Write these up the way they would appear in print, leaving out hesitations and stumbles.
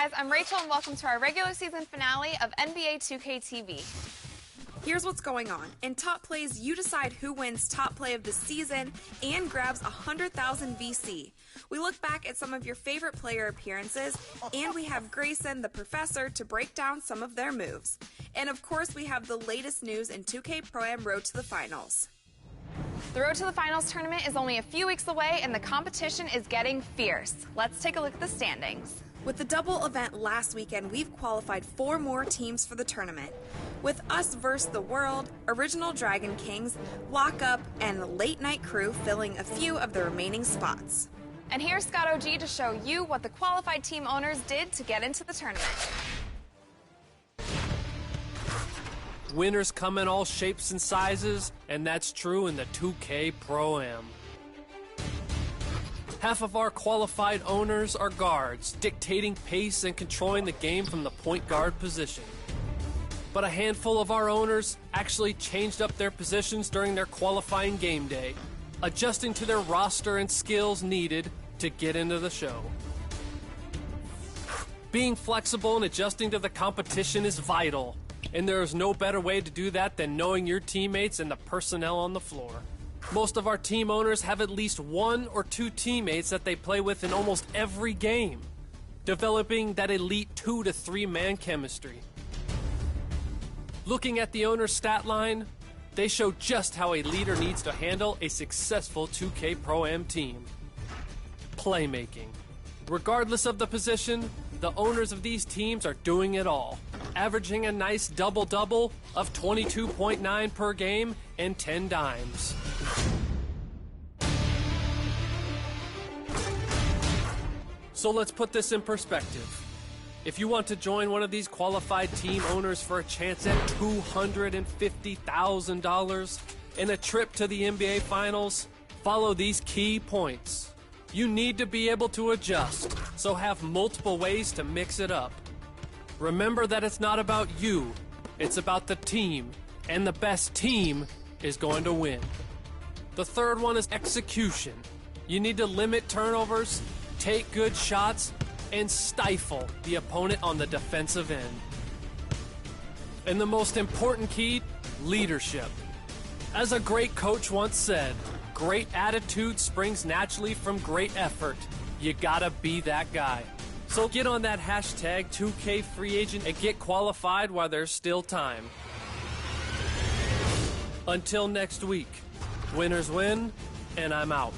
guys, I'm Rachel and welcome to our regular season finale of NBA2K Here's what's going on. In Top Plays, you decide who wins Top Play of the season and grabs 100,000 VC. We look back at some of your favorite player appearances, and we have Grayson, the professor, to break down some of their moves. And of course, we have the latest news in 2K Pro-Am Road to the Finals. The Road to the Finals tournament is only a few weeks away and the competition is getting fierce. Let's take a look at the standings. With the double event last weekend, we've qualified 4 more teams for the tournament. With Us vs. the World, Original Dragon Kings, Lock Up, and Late Night Crew filling a few of the remaining spots. And here's Scott OG to show you what the qualified team owners did to get into the tournament. Winners come in all shapes and sizes, and that's true in the 2K Pro-Am. Half of our qualified owners are guards, dictating pace and controlling the game from the point guard position. But a handful of our owners actually changed up their positions during their qualifying game day, adjusting to their roster and skills needed to get into the show. Being flexible and adjusting to the competition is vital, and there is no better way to do that than knowing your teammates and the personnel on the floor. Most of our team owners have at least 1 or 2 teammates that they play with in almost every game, developing that elite 2 to 3 man chemistry. Looking at the owner's stat line, they show just how a leader needs to handle a successful 2K Pro-Am team. Playmaking. Regardless of the position, the owners of these teams are doing it all, averaging a nice double-double of 22.9 per game and 10 dimes. So let's put this in perspective. If you want to join one of these qualified team owners for a chance at $250,000 and a trip to the NBA Finals, follow these key points. You need to be able to adjust, so have multiple ways to mix it up. Remember that it's not about you, it's about the team, and the best team is going to win. The third one is execution. You need to limit turnovers, take good shots, and stifle the opponent on the defensive end. And the most important key, leadership. As a great coach once said, great attitude springs naturally from great effort. You gotta be that guy. So get on that hashtag 2K free agent and get qualified while there's still time. Until next week, winners win, and I'm out.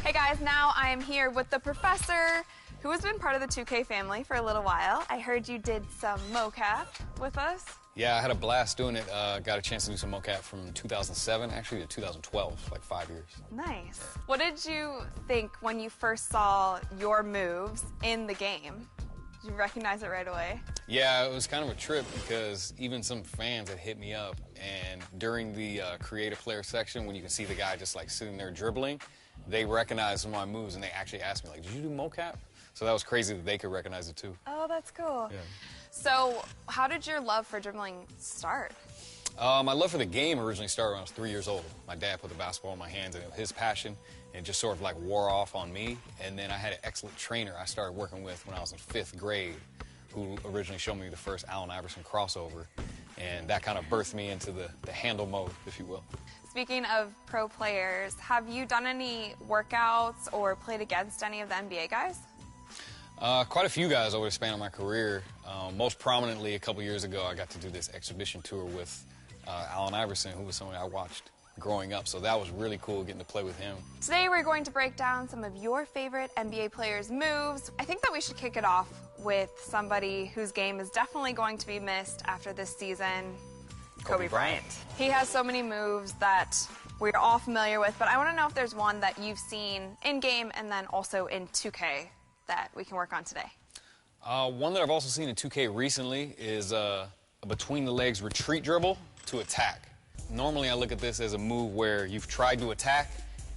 Hey guys, now I am here with the professor who has been part of the 2K family for a little while. I heard you did some mocap with us. Yeah, I had a blast doing it. Got a chance to do some mocap from 2007, actually, to 2012, like 5 years. Nice. What did you think when you first saw your moves in the game? Did you recognize it right away? Yeah, it was kind of a trip because even some fans had hit me up, and during the creative player section, when you can see the guy just like sitting there dribbling, they recognized some of my moves, and they actually asked me, like, did you do mocap? So that was crazy that they could recognize it, too. Oh, that's cool. Yeah. So how did your love for dribbling start? My love for the game originally started when I was 3 years old. My dad put the basketball in my hands, and it was his passion, and it just sort of like wore off on me. And then I had an excellent trainer I started working with when I was in 5th grade, who originally showed me the first Allen Iverson crossover. And that kind of birthed me into the handle mode, if you will. Speaking of pro players, have you done any workouts or played against any of the NBA guys? Quite a few guys over the span of my career. Most prominently, a couple years ago, I got to do this exhibition tour with Allen Iverson, who was someone I watched growing up, so that was really cool getting to play with him. Today we're going to break down some of your favorite NBA players' moves. I think that we should kick it off with somebody whose game is definitely going to be missed after this season, Kobe Bryant. He has so many moves that we're all familiar with, but I want to know if there's one that you've seen in-game and then also in 2K that we can work on today. One that I've also seen in 2K recently is a between-the-legs retreat dribble to attack. Normally, I look at this as a move where you've tried to attack,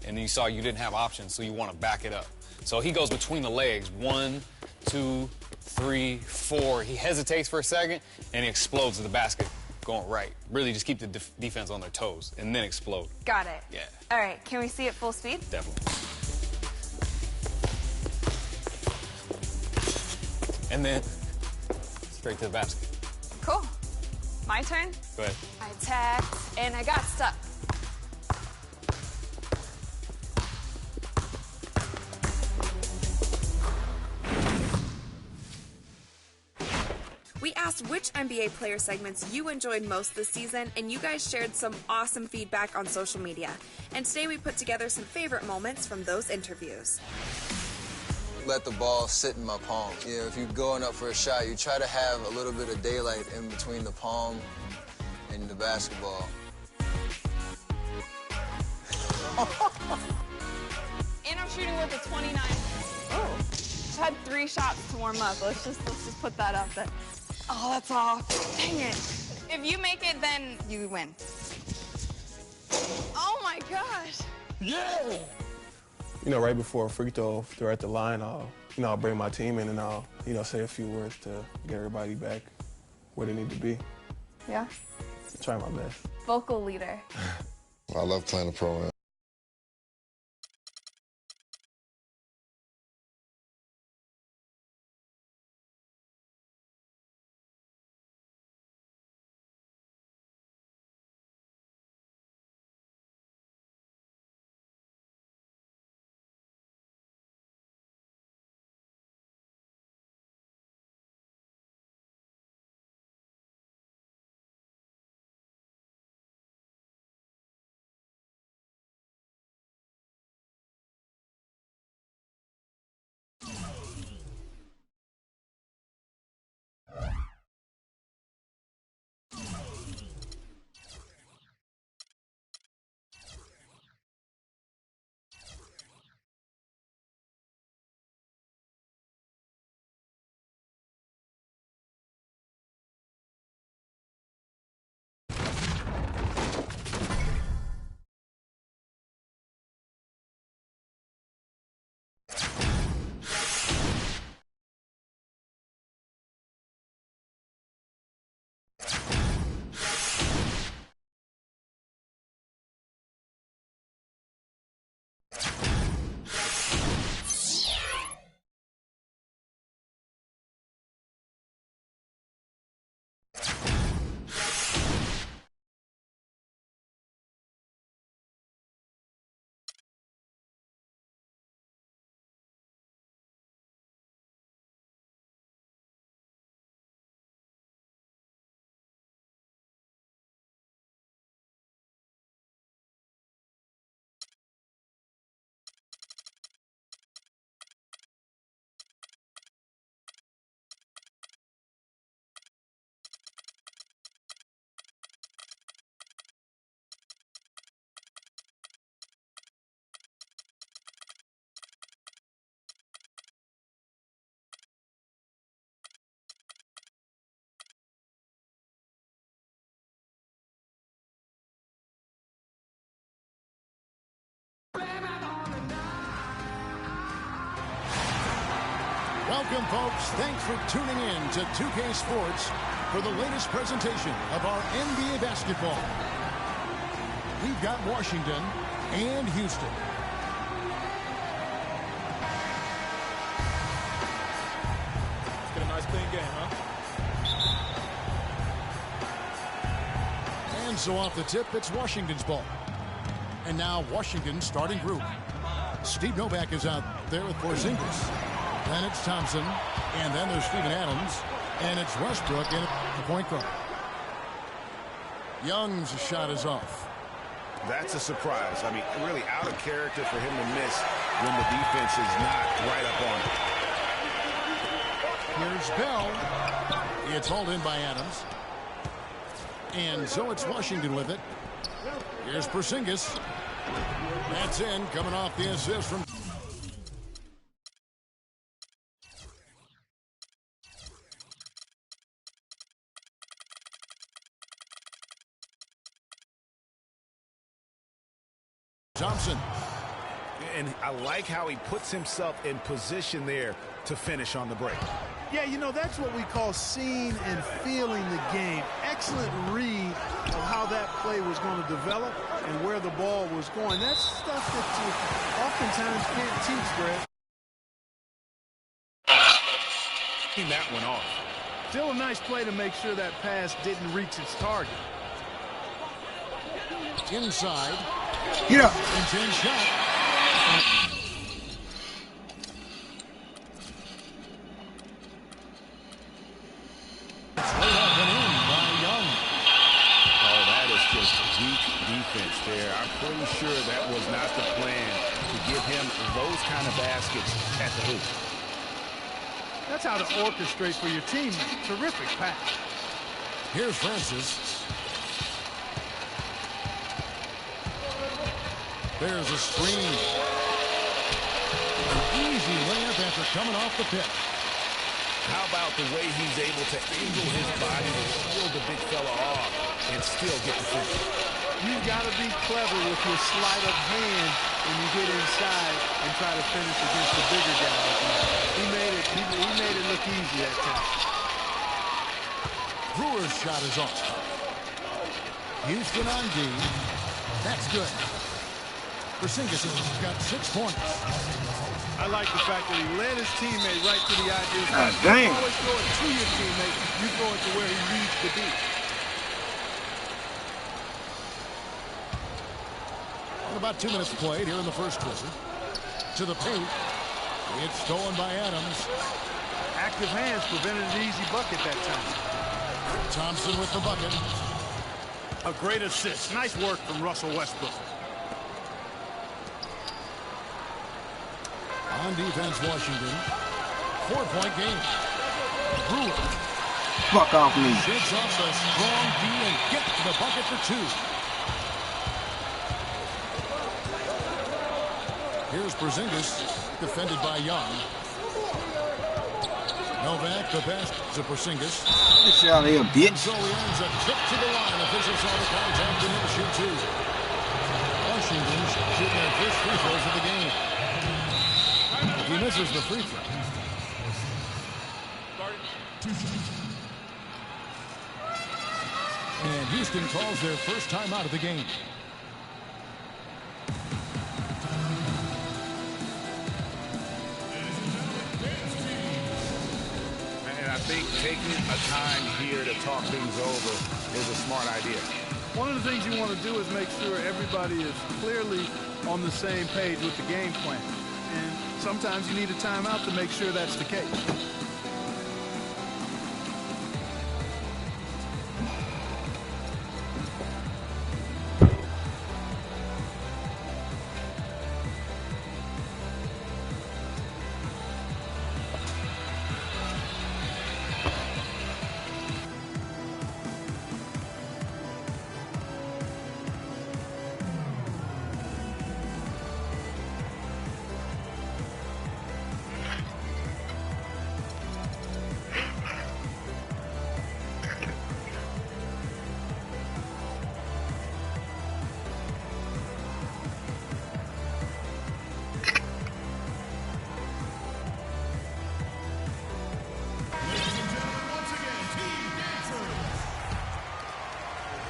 and then you saw you didn't have options, so you want to back it up. So he goes between the legs, 1, 2, 3, 4. He hesitates for a second, and he explodes to the basket going right. Really just keep the defense on their toes, and then explode. Got it. Yeah. All right, can we see it full speed? Definitely. And then straight to the basket. Cool. My turn? Go ahead. I attacked, and I got stuck. We asked which NBA player segments you enjoyed most this season, and you guys shared some awesome feedback on social media. And today we put together some favorite moments from those interviews. Let the ball sit in my palm. You know, if you're going up for a shot, you try to have a little bit of daylight in between the palm and the basketball. And I'm shooting with a 29. Oh. Just had 3 shots to warm up. Let's just put that up there. Oh, that's off. Dang it. If you make it, then you win. Oh my gosh. Yeah! You know, right before a free throw, if they're at the line, I'll bring my team in and I'll, say a few words to get everybody back where they need to be. Yeah. Try my best. Vocal leader. I love playing the pro-am. Welcome, folks. Thanks for tuning in to 2K Sports for the latest presentation of our NBA basketball. We've got Washington and Houston. Let's get a nice clean game, huh? And so off the tip, it's Washington's ball. And now Washington's starting group. Steve Novak is out there with Porzingis. Then it's Thompson, and then there's Steven Adams, and it's Westbrook in the point guard. Young's shot is off. That's a surprise. I mean, really out of character for him to miss when the defense is not right up on him. Here's Bell. It's hauled in by Adams. And so it's Washington with it. Here's Porzingis. That's in, coming off the assist from... Thompson. and I like how he puts himself in position there to finish on the break. Yeah, you know, that's what we call seeing and feeling the game. Excellent read of how that play was going to develop and where the ball was going. That's stuff that you oftentimes can't teach, Brad. That one off. Still a nice play to make sure that pass didn't reach its target. Inside. Get up. Intense shot. Straight up and in by Young. Oh, that is just weak defense there. I'm pretty sure that was not the plan to give him those kind of baskets at the hoop. That's how to orchestrate for your team. Terrific pass. Here's Francis. There's a screen. An easy layup after coming off the pick. How about the way he's able to angle his body to shield the big fella off and still get the finish? You've got to be clever with your slide of hand when you get inside and try to finish against the bigger guys. He made it look easy that time. Brewer's shot is off. Houston on D. That's good. Porzingis has got 6 points. I like the fact that he led his teammate right to the ideal God spot. damn. You always throw it to your teammate. You throw it to where he needs to be. About 2 minutes played here in the first quarter. To the paint. It's stolen by Adams. Active hands prevented an easy bucket that time. Thompson with the bucket. A great assist. Nice work from Russell Westbrook. On defense, Washington. 4-point game. Brewer. Fuck off me. Shakes off the strong D and gets the bucket for 2. Here's Porzingis, defended by Young. Novak, the best to Porzingis. Get you out of here, bitch. And so he earns a trip to the line. Officials saw the contact and he'll shoot 2. Washington shooting their first free throws of the game. He misses the free throw. And Houston calls their first time out of the game. And I think taking a time here to talk things over is a smart idea. One of the things you want to do is make sure everybody is clearly on the same page with the game plan. And sometimes you need a timeout to make sure that's the case.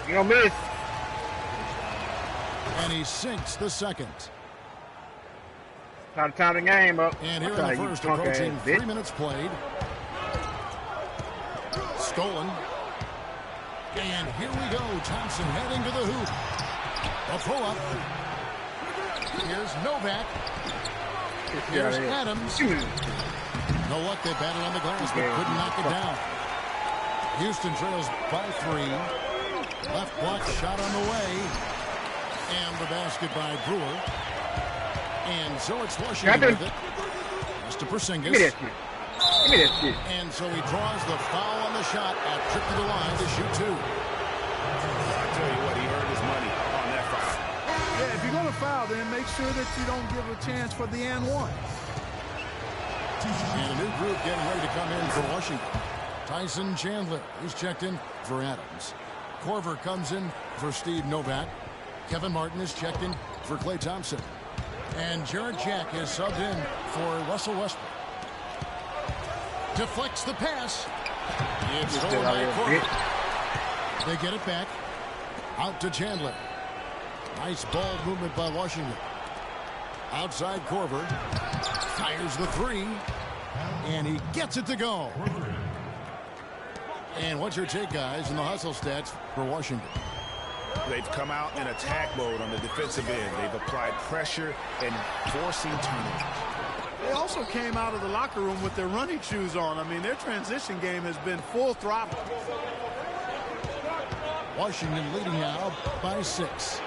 You don't miss. And he sinks the second. Time to tie the game up. And here in the first, approaching 3 minutes played. Stolen. And here we go. Thompson heading to the hoop. A pull-up. Here's Novak. Here's Adams. No luck. They batted on the glass, but couldn't knock it down. Houston trails by 3. Left block shot on the way. And the basket by Brewer. And so it's Washington with it. Pass to Porzingis. Give me that shit. Give me that shit. And so he draws the foul on the shot at trip to the line to shoot 2. I tell you what, he earned his money on that foul. Yeah, if you're going to foul, then make sure that you don't give a chance for the and one. And a new group getting ready to come in for Washington. Tyson Chandler is checked in for Adams. Korver comes in for Steve Novak. Kevin Martin is checked in for Klay Thompson. And Jared Jack is subbed in for Russell Westbrook. Deflects the pass. It's stolen by Corver. They get it back. Out to Chandler. Nice ball movement by Washington. Outside Corver. Fires the three. And he gets it to go. And what's your take, guys, in the hustle stats for Washington? They've come out in attack mode on the defensive end. They've applied pressure and forcing turnovers. They also came out of the locker room with their running shoes on. I mean, their transition game has been full throttle. Washington leading now by 6.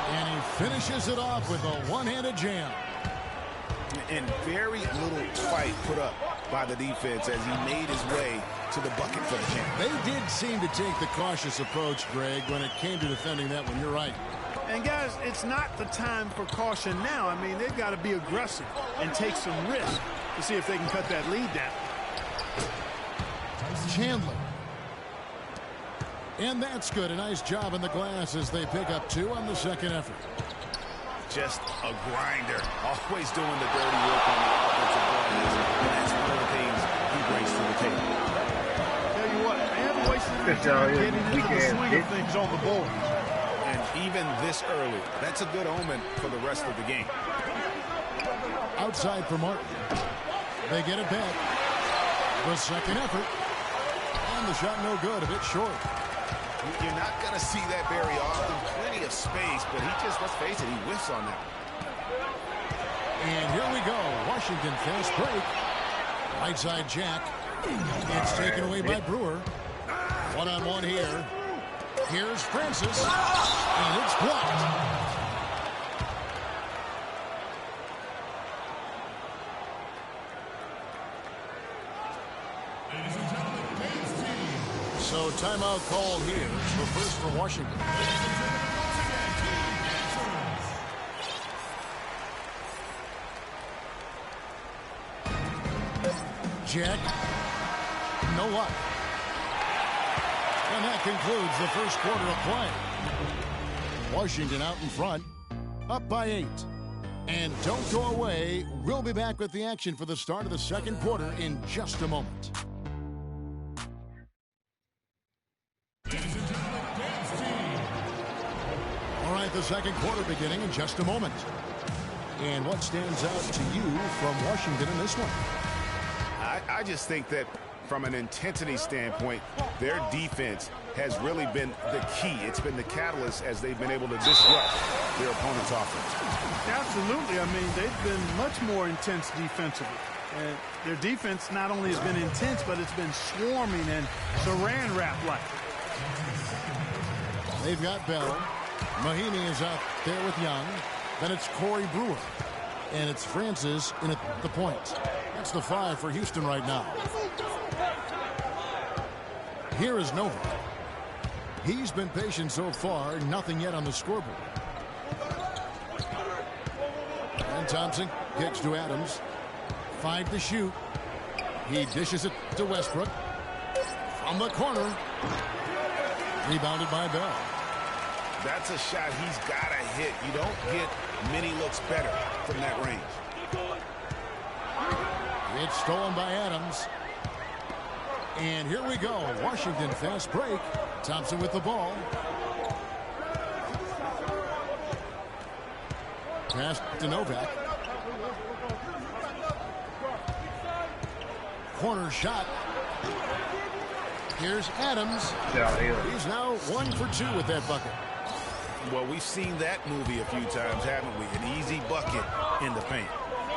And he finishes it off with a one-handed jam. And very little fight put up by the defense as he made his way to the bucket for the jam. They did seem to take the cautious approach, Greg, when it came to defending that one. You're right. And, guys, it's not the time for caution now. I mean, they've got to be aggressive and take some risk to see if they can cut that lead down. Chandler. And that's good. A nice job in the glass as they pick up 2 on the second effort. Just a grinder. Always doing the dirty work on the offensive glass. And that's one of the things he brings to the table. Tell you what, they haven't wasted any time getting into the swing of things on the board. And even this early, that's a good omen for the rest of the game. Outside for Martin. They get it back. The second effort. And the shot no good, a bit short. You're not going to see that very often. Plenty of space, but he just, let's face it, he whiffs on that. And here we go. Washington fast break. Right side Jack. It's taken away by Brewer. One-on-one here. Here's Francis. And it's blocked. So timeout called here. The first for Washington. Jack. No luck. And that concludes the first quarter of play. Washington out in front. Up by 8. And don't go away. We'll be back with the action for the start of the second quarter in just a moment. All right, the second quarter beginning in just a moment. And what stands out to you from Washington in this one? I just think that from an intensity standpoint, their defense has really been the key. It's been the catalyst as they've been able to disrupt their opponent's offense. Absolutely. I mean, they've been much more intense defensively. And their defense not only has been intense, but it's been swarming and saran wrap like. They've got Bell. Mahinmi is out there with Young. Then it's Corey Brewer. And it's Francis in at the point. That's the 5 for Houston right now. Here is Nova. He's been patient so far. Nothing yet on the scoreboard. And Thompson kicks to Adams. 5 to shoot. He dishes it to Westbrook. From the corner. Rebounded by Bell. That's a shot he's got to hit. You don't get many looks better from that range. It's stolen by Adams. And here we go. Washington fast break. Thompson with the ball. Pass to Novak. Corner shot. Here's Adams. He's now 1 for 2 with that bucket. Well, we've seen that movie a few times, haven't we? An easy bucket in the paint.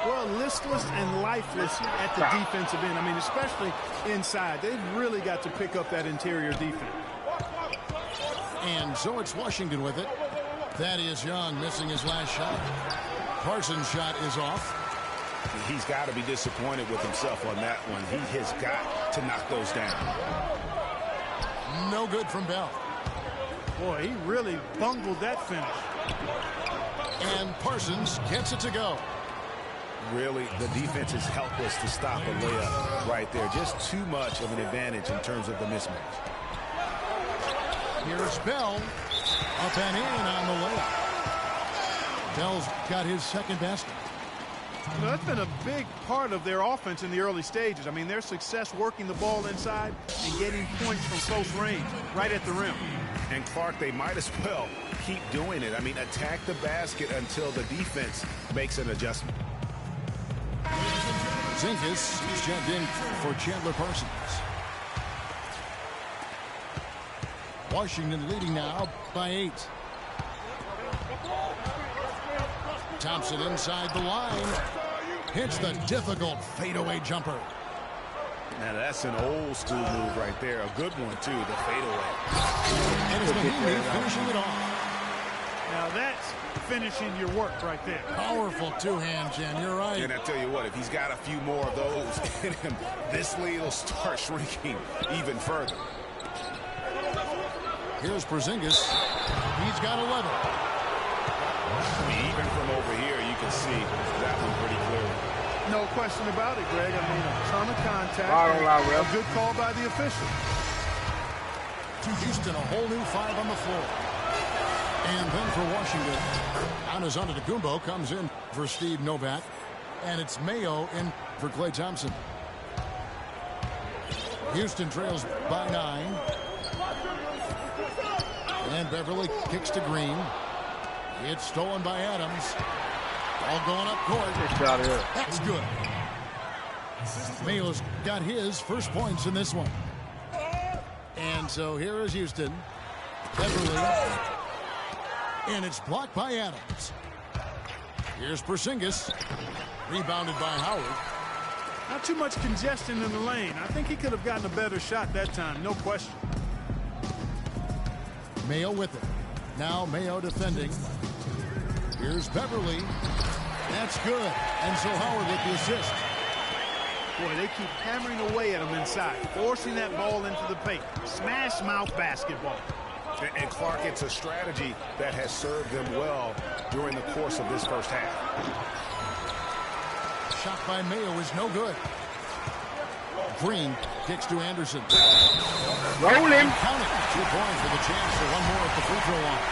Well, listless and lifeless at the defensive end. I mean, especially inside. They've really got to pick up that interior defense. And so it's Washington with it. Thaddeus Young missing his last shot. Parsons' shot is off. He's got to be disappointed with himself on that one. He has got to knock those down. No good from Bell. Boy, he really bungled that finish. And Parsons gets it to go. Really, the defense is helpless to stop a layup right there. Just too much of an advantage in terms of the mismatch. Here's Bell. Up and in on the layup. Dell's got his second basket. You know, that's been a big part of their offense in the early stages. I mean, their success working the ball inside and getting points from close range, right at the rim. And Clark, they might as well keep doing it. I mean, attack the basket until the defense makes an adjustment. Zinkus is checked in for Chandler Parsons. Washington leading now by 8. Thompson inside the line. Hits the difficult fadeaway jumper. Now that's an old school move right there. A good one, too, the fadeaway. And it's Mahimi finishing it off. Now that's finishing your work right there. Powerful two-hand, Jen. You're right. And I tell you what, if he's got a few more of those in him, this lead will start shrinking even further. Here's Porzingis. He's got 11. I mean, even from over here, you can see that one pretty clearly. No question about it, Greg. I mean, a ton of contact. A good call by the official. To Houston, a whole new 5 on the floor. And then for Washington, Giannis Antetokounmpo comes in for Steve Novak. And it's Mayo in for Klay Thompson. Houston trails by 9. And Beverly kicks to Green. It's stolen by Adams. All going up court. That's good. Mayo's got his first points in this one. And so here is Houston. Beverly. And it's blocked by Adams. Here's Porzingis. Rebounded by Howard. Not too much congestion in the lane. I think he could have gotten a better shot that time, no question. Mayo with it. Now Mayo defending. Here's Beverly. That's good. And so Howard with the assist. Boy, they keep hammering away at him inside, forcing that ball into the paint. Smash mouth basketball. And Clark, it's a strategy that has served them well during the course of this first half. Shot by Mayo is no good. Green kicks to Anderson. Roll him. Count it. 2 points with a chance for one more at the free throw line.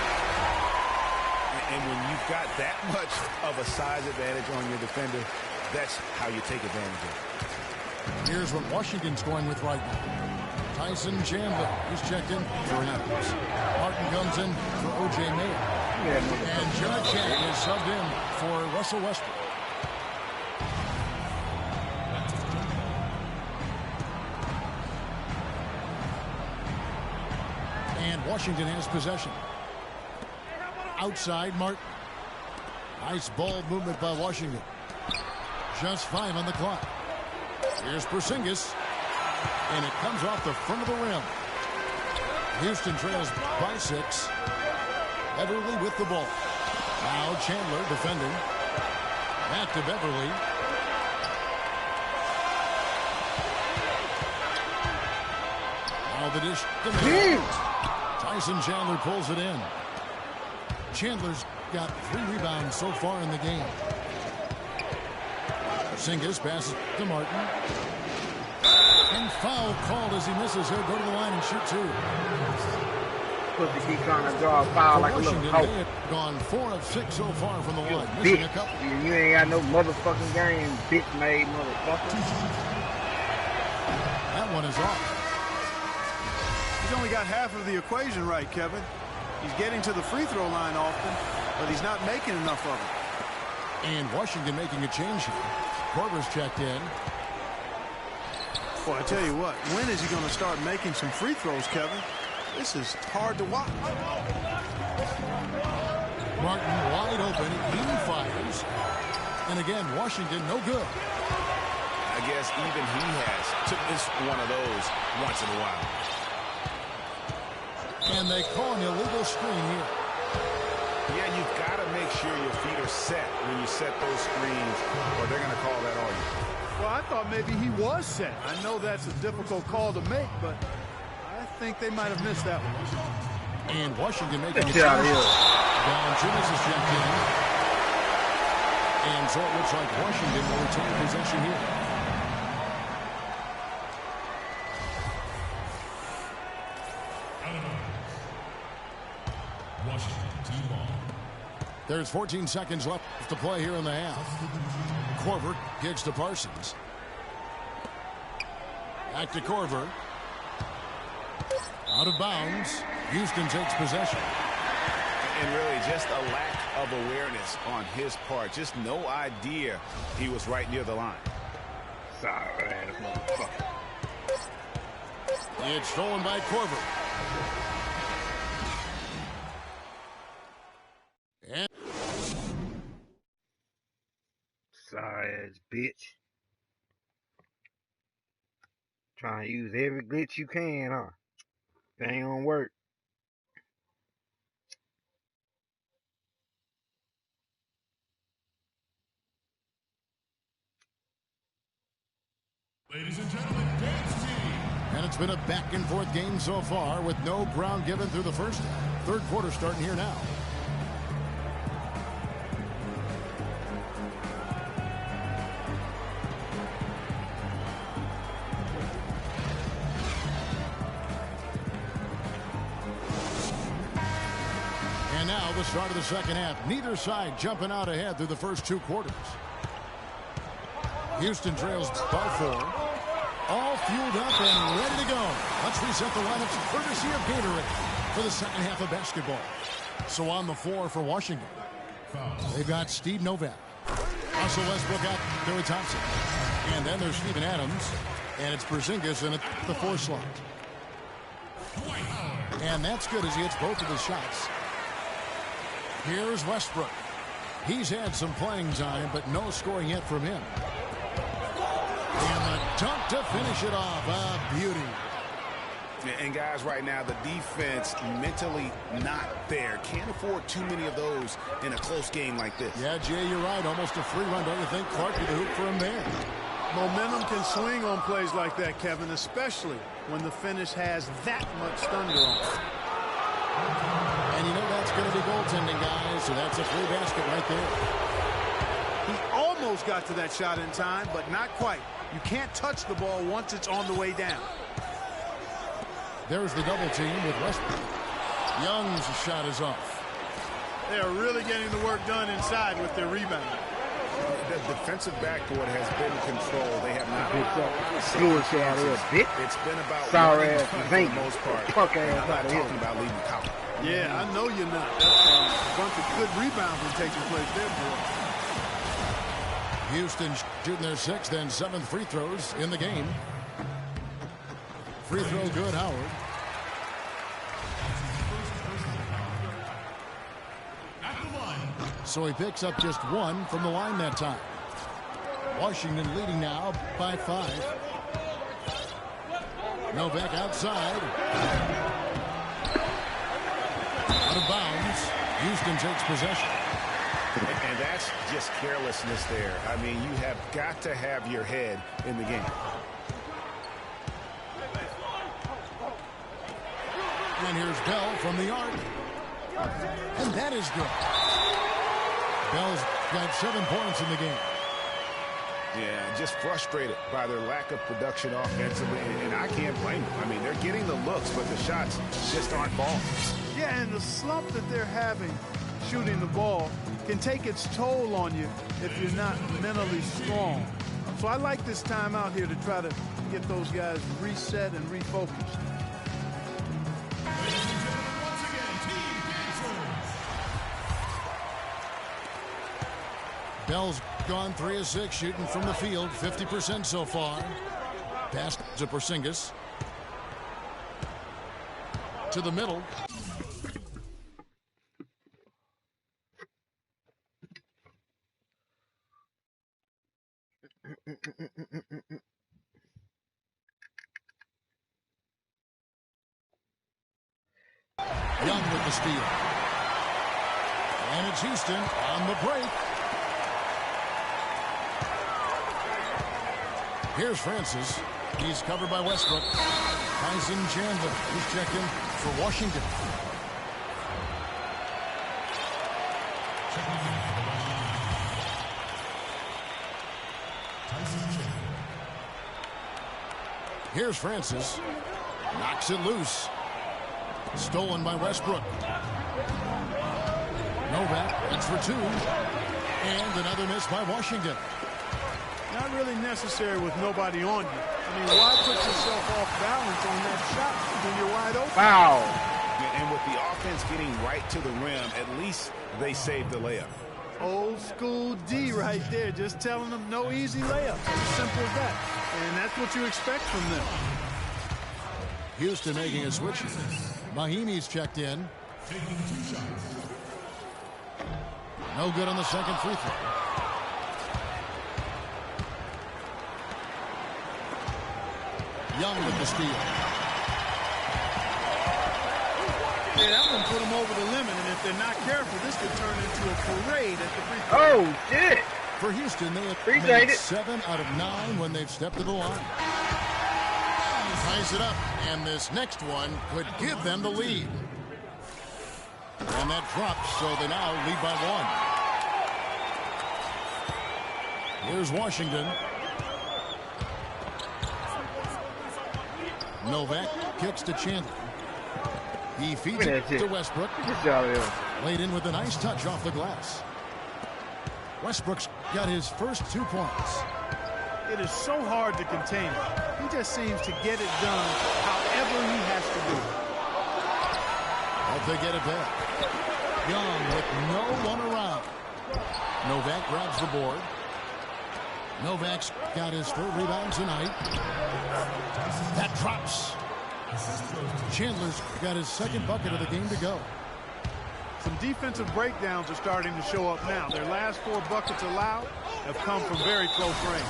And when you've got that much of a size advantage on your defender, that's how you take advantage of it. Here's what Washington's going with right now. Tyson Chandler, he's checked in for Adams. Martin comes in for O.J. Mayo. And Jared Jack is subbed in for Russell Westbrook. And Washington has possession. Outside, Martin. Nice ball movement by Washington. Just 5 on the clock. Here's Porzingis. And it comes off the front of the rim. Houston trails by 6. Beverly with the ball. Now Chandler defending. Back to Beverly. Now the dish to Mayo. Tyson Chandler pulls it in. Chandler's got 3 rebounds so far in the game. Porzingis passes to Martin. And foul called as he misses. He'll go to the line and shoot 2. Supposed to keep trying to draw a foul like a little hoe. They have gone 4 of 6 so far from the line. Bitch. Missing a couple. You ain't got no motherfucking game, bitch made motherfucker. That one is off. He's only got half of the equation right, Kevin. He's getting to the free throw line often, but he's not making enough of it. And Washington making a change here. Korver's checked in. Boy, I tell you what, when is he going to start making some free throws, Kevin? This is hard to watch. Martin wide open. He fires. And again, Washington no good. I guess even he has to miss one of those once in a while. And they call an illegal screen here. Yeah, you've got to make sure your feet are set when you set those screens, or they're going to call that on you. Well, I thought maybe he was set. I know that's a difficult call to make, but I think they might have missed that one. And Washington making a change. Valanciunas is checked in. And so it looks like Washington will retain possession here. There's 14 seconds left to play here in the half. Korver gives to Parsons. Back to Korver. Out of bounds. Houston takes possession. And really just a lack of awareness on his part. Just no idea he was right near the line. Sorry, ass motherfucker. It's stolen by Korver. And sorry ass bitch. Trying to use every glitch you can, huh? That ain't gonna work. ladies and gentlemen, dance team. And it's been a back and forth game so far with no ground given through the first half. Third quarter starting here now. And now the start of the second half. Neither side jumping out ahead through the first two quarters. Houston trails by 4. All fueled up and ready to go. Let's reset the lineups courtesy of Gatorade for the second half of basketball. So on the floor for Washington, they've got Steve Novak. Russell Westbrook out there with Thompson. And then there's Steven Adams. And it's Porzingis in at the 4 slot. And that's good as he hits both of his shots. Here's Westbrook. He's had some playing time, but no scoring yet from him. And the dunk to finish it off. A beauty. And guys, right now, the defense mentally not there. Can't afford too many of those in a close game like this. Yeah, Jay, you're right. Almost a free run, don't you think? Clark with the hoop for him there. Momentum can swing on plays like that, Kevin, especially when the finish has that much thunder on it. And you know that's going to be goaltending, guys, so that's a free basket right there. He almost got to that shot in time, but not quite. You can't touch the ball once it's on the way down. There's the double team with Westbrook. Young's shot is off. They're really getting the work done inside with their rebound. The defensive backboard has been controlled. They have not. It's been about sorry ass for the most part. Fuck ass out of here. Talking about leaving the count. Yeah, I know you're not. That's a bunch of good rebounding taking place there, boy. Houston shooting their 6th and 7th free throws in the game. Free throw good, Howard. So he picks up just 1 from the line that time. Washington leading now by 5. Novak outside. Out of bounds. Houston takes possession. And that's just carelessness there. I mean, you have got to have your head in the game. And here's Bell from the arc. And that is good. Bell's got 7 points in the game. Yeah, just frustrated by their lack of production offensively, and I can't blame them. I mean, they're getting the looks, but the shots just aren't falling. Yeah, and the slump that they're having shooting the ball can take its toll on you if you're not mentally strong. So I like this time out here to try to get those guys reset and refocused. Bell's gone 3 of 6 shooting from the field, 50% so far. Pass to Porzingis. To the middle. Young with the steal. And it's Houston on the break. Here's Francis. He's covered by Westbrook. Tyson Chandler, who's checked in for Washington. Here's Francis. Knocks it loose. Stolen by Westbrook. Novak, that's for two. And another miss by Washington. Not really necessary with nobody on you. I mean, why put yourself off balance on that shot when you're wide open? Wow. And with the offense getting right to the rim, at least they saved the layup. Old school D right there, just telling them no easy layups. As simple as that. And that's what you expect from them. Houston making a switch. Mahimi's checked in. No good on the second free throw. Young with the steal. Yeah, that one put them over the limit, and if they're not careful, this could turn into a parade at the free throw. Oh, shit. For Houston, they have Appreciate made it. 7 out of 9 when they've stepped to the line. Ties it up, and this next one could give them the lead. And that drops, so they now lead by 1. Here's Washington. Novak kicks to Chandler. He feeds it to Westbrook. Laid in with a nice touch off the glass. Westbrook's got his first 2 points. It is so hard to contain him. He just seems to get it done however he has to do it. Hope they get it back. Young with no one around. Novak grabs the board. Novak's got his 3rd rebound tonight. That drops. Chandler's got his 2nd bucket of the game to go. Some defensive breakdowns are starting to show up now. Their last 4 buckets allowed have come from very close range.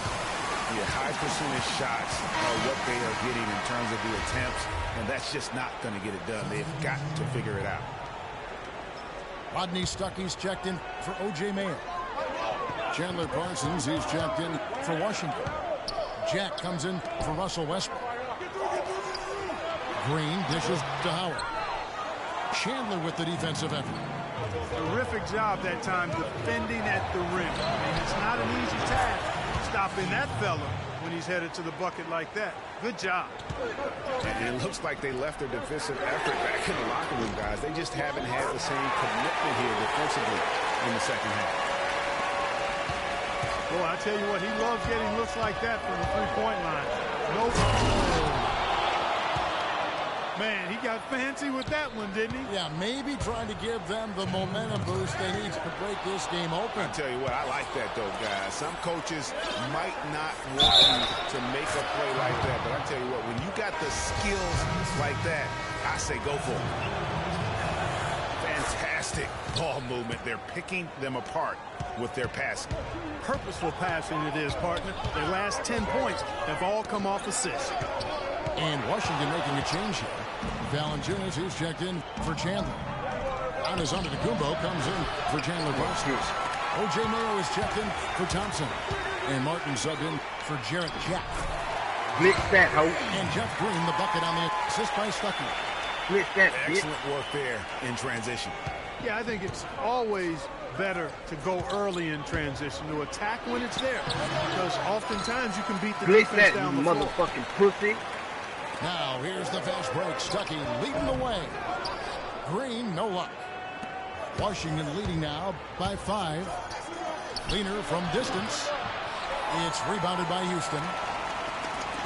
Yeah, high percentage shots are what they are getting in terms of the attempts, and that's just not going to get it done. They've got to figure it out. Rodney Stuckey's checked in for O.J. Mayer. Chandler Parsons, he's checked in for Washington. Jack comes in for Russell Westbrook. Green dishes to Howard. Chandler with the defensive effort. Terrific job that time defending at the rim. I mean, it's not an easy task stopping that fella when he's headed to the bucket like that. Good job. And it looks like they left their defensive effort back in the locker room, guys. They just haven't had the same commitment here defensively in the second half. Boy, I tell you what, he loves getting looks like that from the three-point line. No. Man, he got fancy with that one, didn't he? Yeah, maybe trying to give them the momentum boost they need to break this game open. I tell you what, I like that, though, guys. Some coaches might not want you to make a play like that, but I tell you what, when you got the skills like that, I say go for it. Fantastic ball movement. They're picking them apart with their passing. Purposeful passing it is, partner. Their last 10 points have all come off assists. And Washington making a change here. Valanciunas, who's checked in for Chandler. Giannis Antetokounmpo comes in for Chandler Parsons. O.J. Mayo is checked in for Thompson. And Martin subbed in for Jarrett Jack. Blitz that, ho. And Jeff Green, the bucket on the assist by Stuckey. Blitz that, excellent work there in transition. Yeah, I think it's always better to go early in transition, to attack when it's there. Because oftentimes you can beat the Blitz defense that, down the motherfucking pussy. Now, here's the fast break. Stuckey leading the way. Green, no luck. Washington leading now by 5. Leaner from distance. It's rebounded by Houston.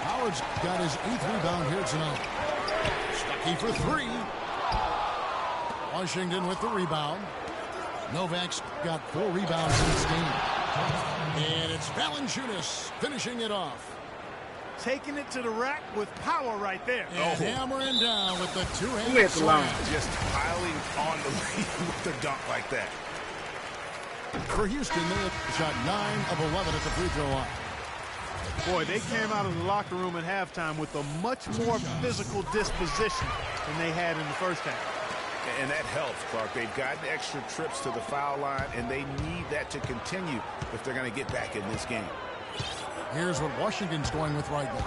Howard's got his 8th rebound here tonight. Stuckey for 3. Washington with the rebound. Novak's got 4 rebounds in this game. And it's Valanciunas finishing it off. Taking it to the rack with power right there. And hammering down with the 2-handed slam. Just piling on the lead with the dunk like that. For Houston, they have shot 9 of 11 at the free throw line. Boy, they came out of the locker room at halftime with a much more physical disposition than they had in the first half. And that helps, Clark. They've gotten extra trips to the foul line, and they need that to continue if they're going to get back in this game. Here's what Washington's going with right now.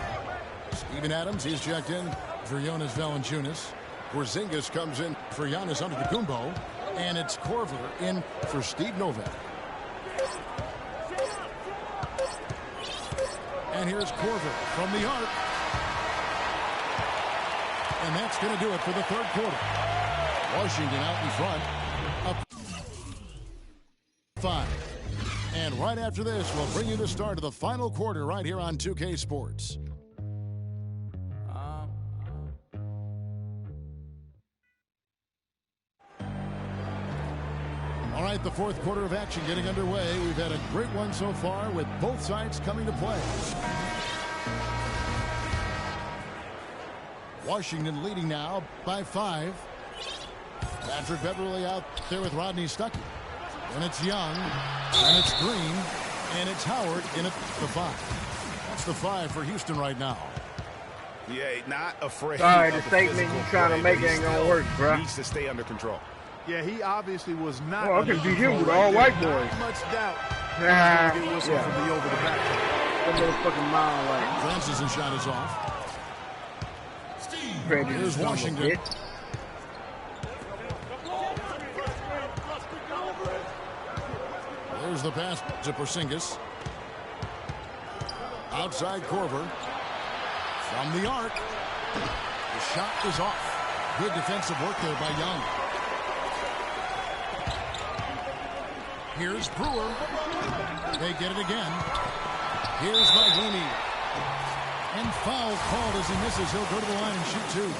Steven Adams, he's checked in for Jonas Valanciunas. Porzingis comes in for Giannis Antetokounmpo. And it's Korver in for Steve Novak. And here's Korver from the arc. And that's going to do it for the third quarter. Washington out in front. Up. 5. And right after this, we'll bring you the start of the final quarter right here on 2K Sports. All right, the fourth quarter of action getting underway. We've had a great one so far with both sides coming to play. Washington leading now by 5. Patrick Beverly out there with Rodney Stuckey. And it's Young, and it's Green, and it's Howard in at the 5. That's the 5 for Houston right now. Yeah, not afraid. Sorry, the statement you trying to make ain't gonna work, bro. Needs to stay under control. Yeah, he obviously was not. Oh, I can beat him with all white boys. Not much doubt. Get whistle for the over the back. That motherfucking mile like. Francis' shot is off. Here's Washington. There's the pass to Porzingis. Outside Korver. From the arc. The shot is off. Good defensive work there by Young. Here's Brewer. They get it again. Here's Mahoney. And foul called as he misses. He'll go to the line and shoot 2.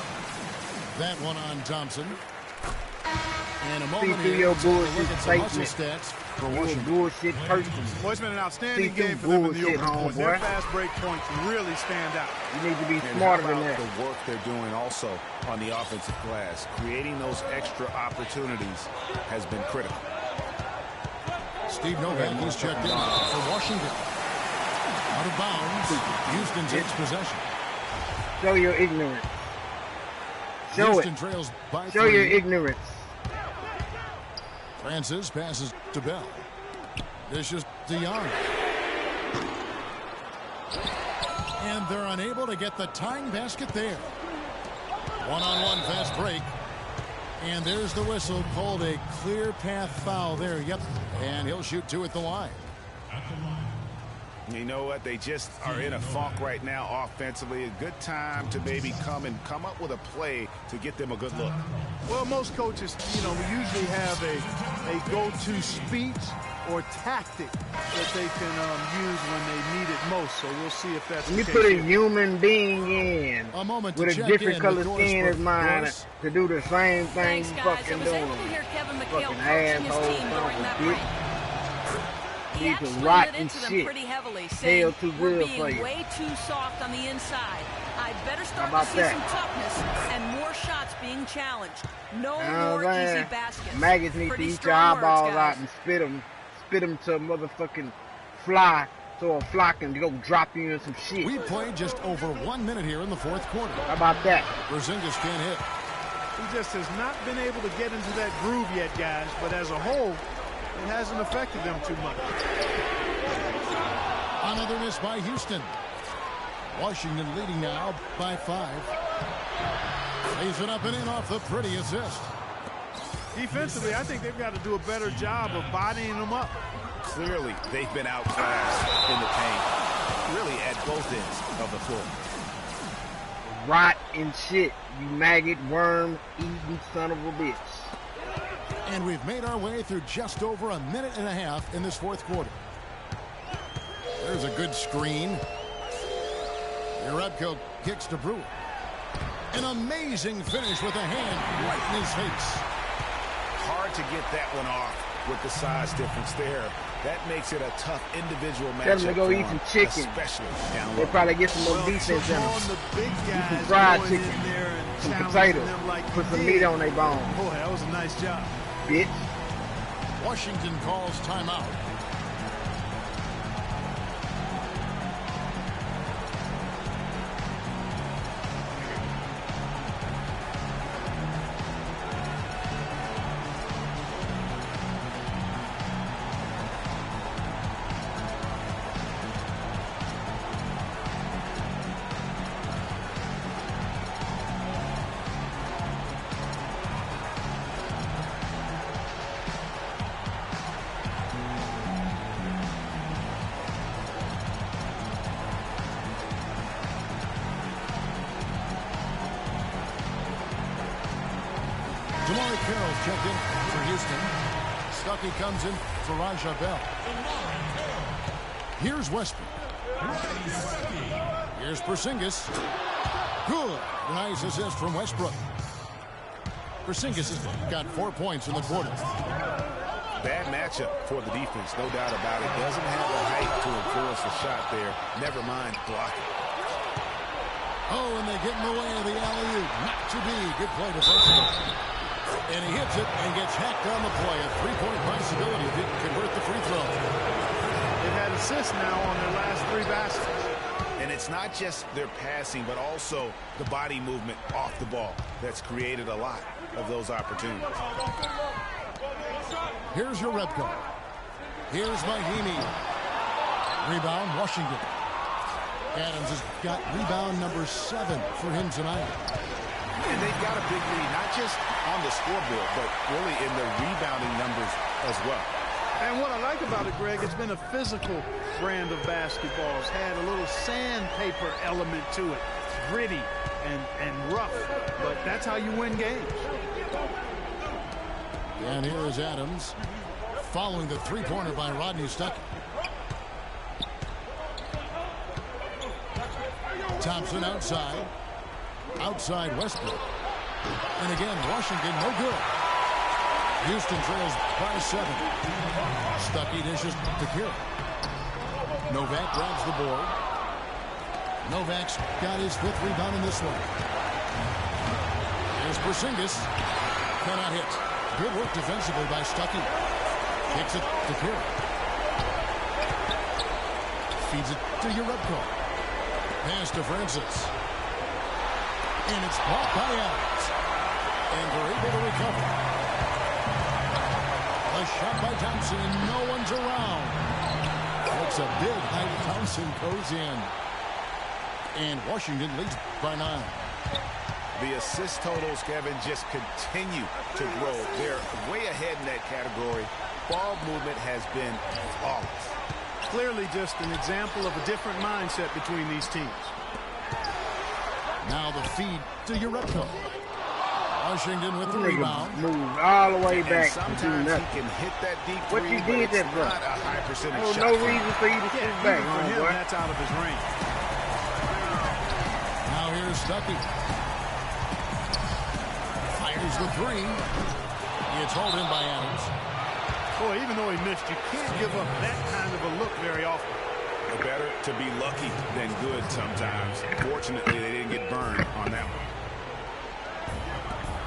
That one on Thompson. And a moment here. Look at some hustle stats for Washington. Bullshit person. Well, it's been an outstanding game for them in the open court. Their fast break points really stand out. You need to be smarter than that. The work they're doing also on the offensive glass, creating those extra opportunities has been critical. Steve Novak is checked in for Washington. Out of bounds. Houston takes possession. Show your ignorance. Show Houston it. Trails by Show 3. your ignorance. Francis passes to Bell. Dishes to Young. And they're unable to get the tying basket there. One-on-one fast break. And there's the whistle, called a clear path foul there. Yep. And he'll shoot 2 at the line. You know what? They just are in a funk right now offensively. A good time to maybe come up with a play to get them a good look. Well, most coaches, usually have a go-to speech or tactic that they can use when they need it most. So we'll see if that's the case. You put a human being in a moment with a different color skin as mine to do the same thing you fucking doing. Fucking asshole. Need to rot and shit. Hell too good for you. Way too soft on the inside. I better start to see some toughness and more shots being challenged. No more easy baskets. Maggots need to eat your eyeballs out and spit them to a motherfucking fly, so a fly can go drop you in some shit. We played just over 1 minute here in the fourth quarter. How about that? Porzingis can't hit. He just has not been able to get into that groove yet, guys. But as a whole, it hasn't affected them too much. Another miss by Houston. Washington leading now by 5. Lays it up and in off the pretty assist. Defensively, I think they've got to do a better job of bodying them up. Clearly, they've been outclassed in the paint, really at both ends of the floor. Rot and shit, you maggot, worm, eating son of a bitch. And we've made our way through just over a minute and a half in this fourth quarter. There's a good screen. Jerebko kicks to Brewer. An amazing finish with a hand right in his face. Hard to get that one off with the size difference there. That makes it a tough individual matchup. Tell them to go eat some chicken. They'll probably get some more defense in them. Eat some fried chicken, some potatoes, put some meat on their bones. Boy, that was a nice job. Bitch. Washington calls timeout. Stuckey comes in for Raja Bell. Here's Westbrook. Here's Porzingis. Good. Nice assist from Westbrook. Porzingis has got 4 points in the quarter. Bad matchup for the defense, no doubt about it. Doesn't have the height to influence the shot there. Never mind blocking. Oh, and they get in the way of the alley-oop. Not to be. Good play defensively. And he hits it and gets hacked on the play. A three-point possibility if he can convert the free throw. They've had assists now on their last 3 baskets. And it's not just their passing, but also the body movement off the ball that's created a lot of those opportunities. Here's your Rebko. Here's Mahimi. Rebound, Washington. Adams has got rebound number 7 for him tonight. And they've got a big lead, not just on the scoreboard, but really in the rebounding numbers as well. And what I like about it, Greg, it's been a physical brand of basketball. It's had a little sandpaper element to it. Gritty and rough, but that's how you win games. And here is Adams following the three-pointer by Rodney Stuckey. Thompson outside. Outside Westbrook. And again, Washington no good. Houston trails by 7. Stuckey dishes to Kira. Novak grabs the board. Novak's got his 5th rebound in this one. Here's Porzingis. Cannot hit. Good work defensively by Stuckey. Kicks it to Kira. Feeds it to Rebko. Pass to Francis. And it's blocked by Adams. And they're able to recover. A shot by Thompson, and no one's around. Looks a big height. Thompson goes in. And Washington leads by 9. The assist totals, Kevin, just continue to grow. They're way ahead in that category. Ball movement has been flawless. Clearly just an example of a different mindset between these teams. Now the feed to Rebko. Washington with the rebound. Move all the way back. Sometimes he can hit that deep what three, you did that, bro? Not a high percentage no, shot. No reason for you to sit back. For him, that's out of his range. Now here's Stuckey. Fires the 3. It's hauled in by Adams. Boy, even though he missed, you can't give up that kind of a look very often. Better to be lucky than good sometimes. Fortunately, they didn't get burned on that one.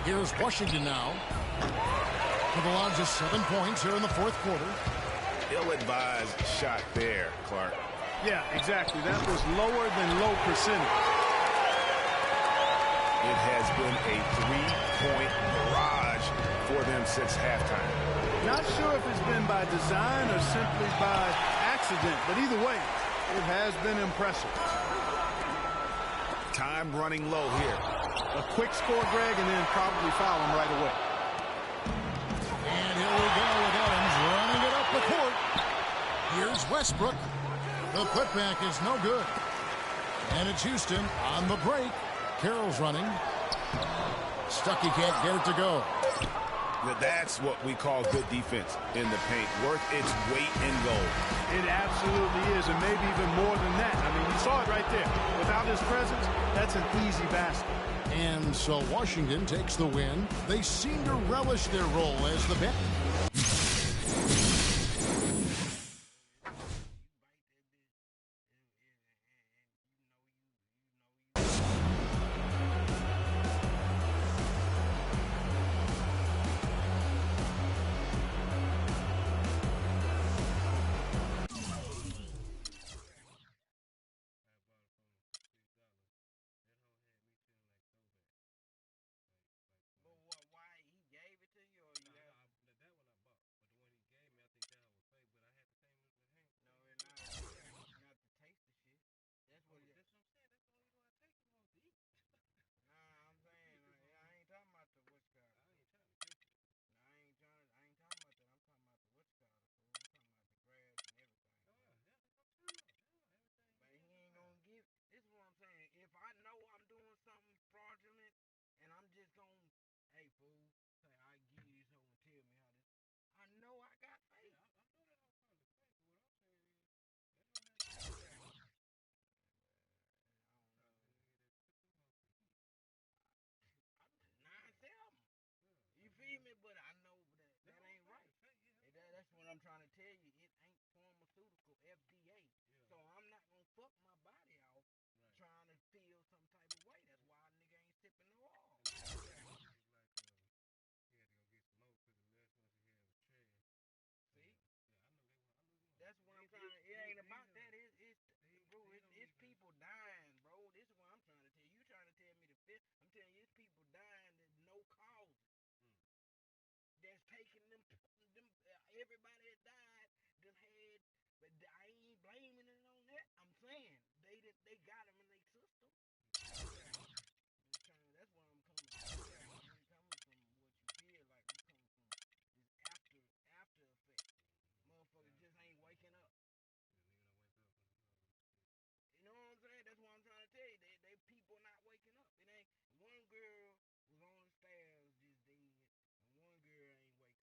Here's Washington now. With a large of 7 points here in the 4th quarter. Ill-advised shot there, Clark. Yeah, exactly. That was lower than low percentage. It has been a 3-point barrage for them since halftime. Not sure if it's been by design or simply by accident, but either way, it has been impressive. Time running low here. A quick score, Greg, and then probably foul him right away. And here we go with Adams running it up the court. Here's Westbrook. The putback is no good. And it's Houston on the break. Carroll's running. Stuckey can't get it to go. That's what we call good defense in the paint. Worth its weight in gold. It absolutely is, and maybe even more than that. I mean, you saw it right there. Without his presence, that's an easy basket. And so Washington takes the win. They seem to relish their role as the bet. I'm just gonna, hey fool, say I give you this hoe and tell me how this. I know I trying to tell you, it ain't pharmaceutical FDA. Yeah. So I'm not gonna fuck my body off trying to feel some type of way. That's why a nigga ain't sipping no oil. He had to go get some more because the last ones he had was trash. See? Yeah, I know they want. That's what I'm trying to. It ain't about that. It's people dying, bro. This is what I'm trying to tell you. You trying to tell me the fifth? I'm telling you, it's people dying that no causes. That's taking them. Everybody that died done had. But I ain't blaming it on that. I'm saying they got them in their system. That's where I'm coming from. I ain't coming from what you feel like. I'm coming from this after effect. Motherfuckers just ain't waking up. You know what I'm saying? That's what I'm trying to tell you. They people not waking up. It ain't one girl was on the stairs just dead, and one girl ain't wake up.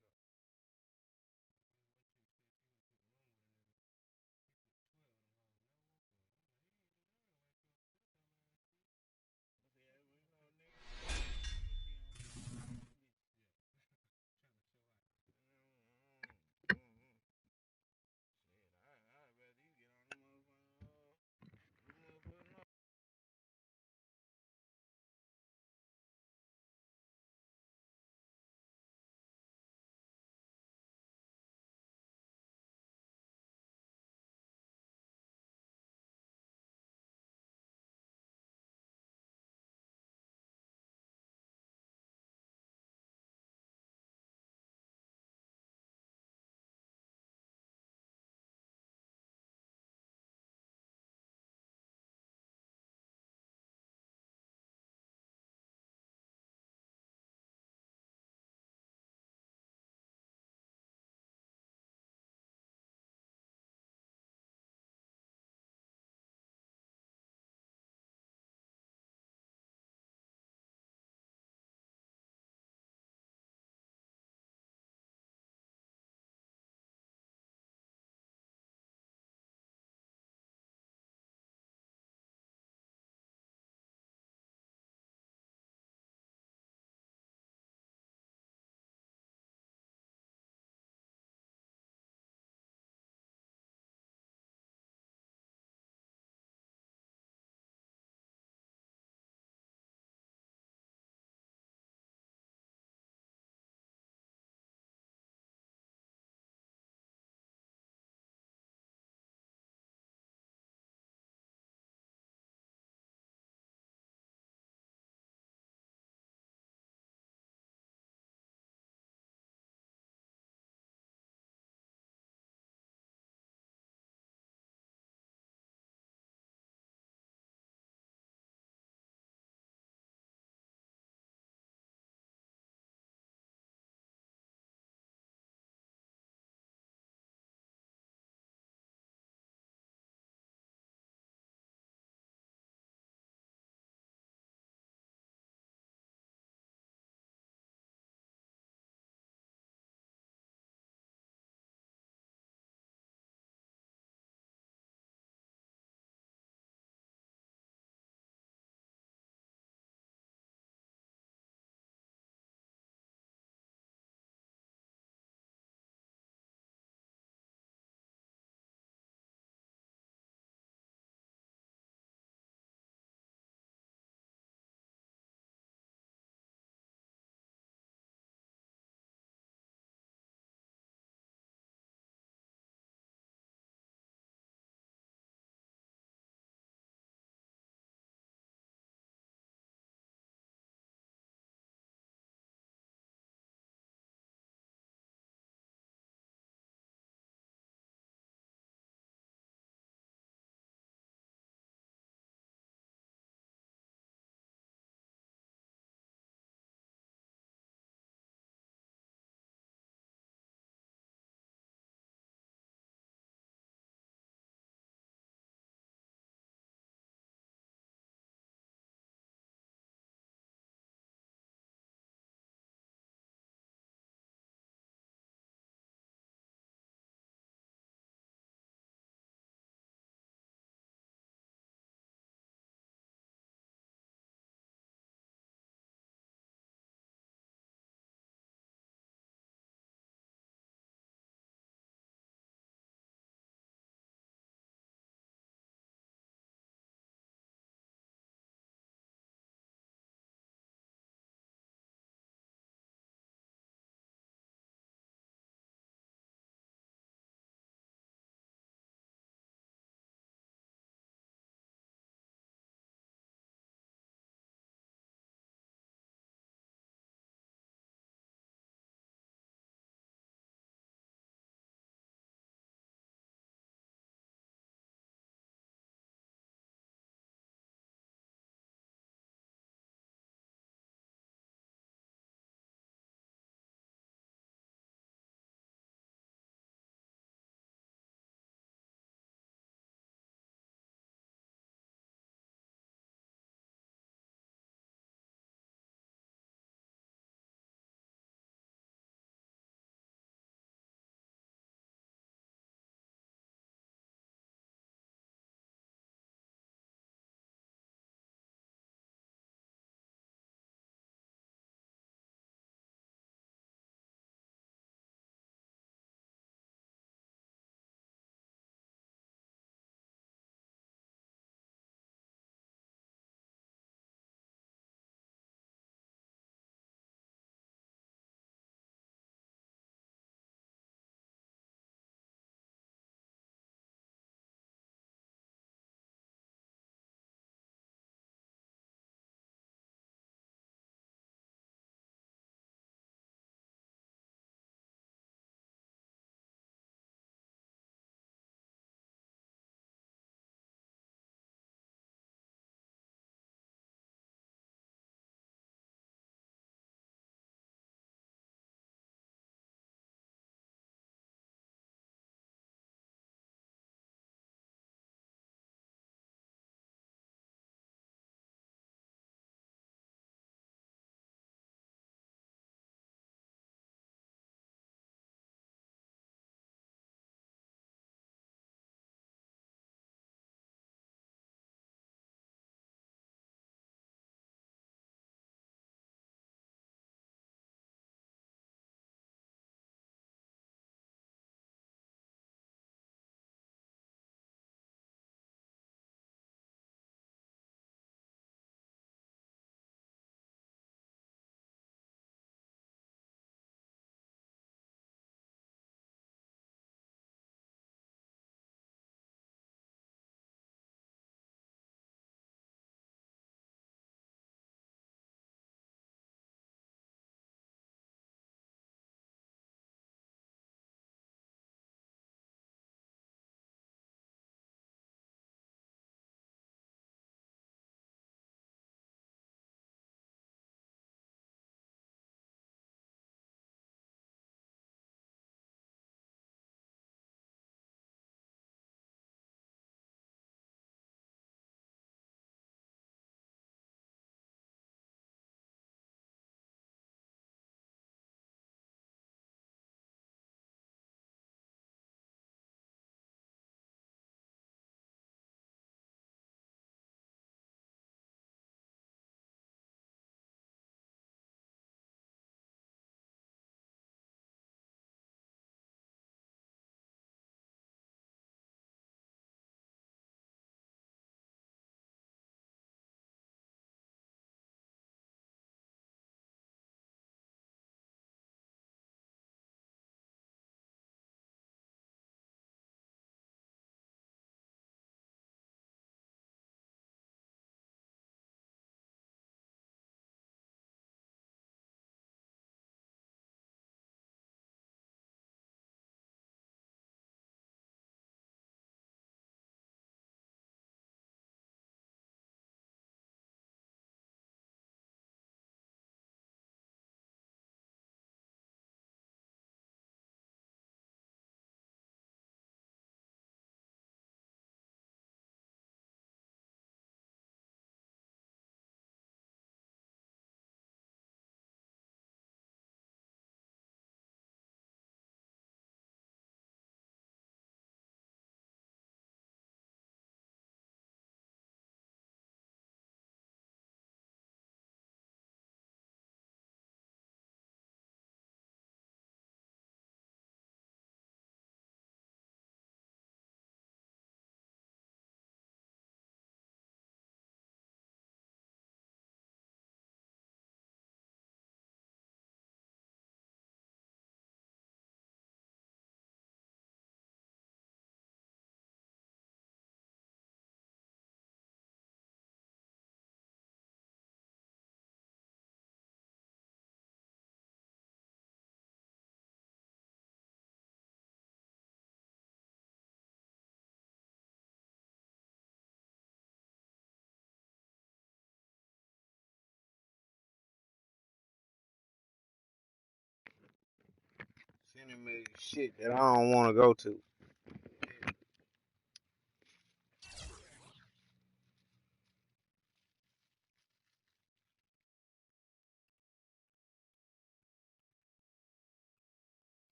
sending me shit that I don't want to go to.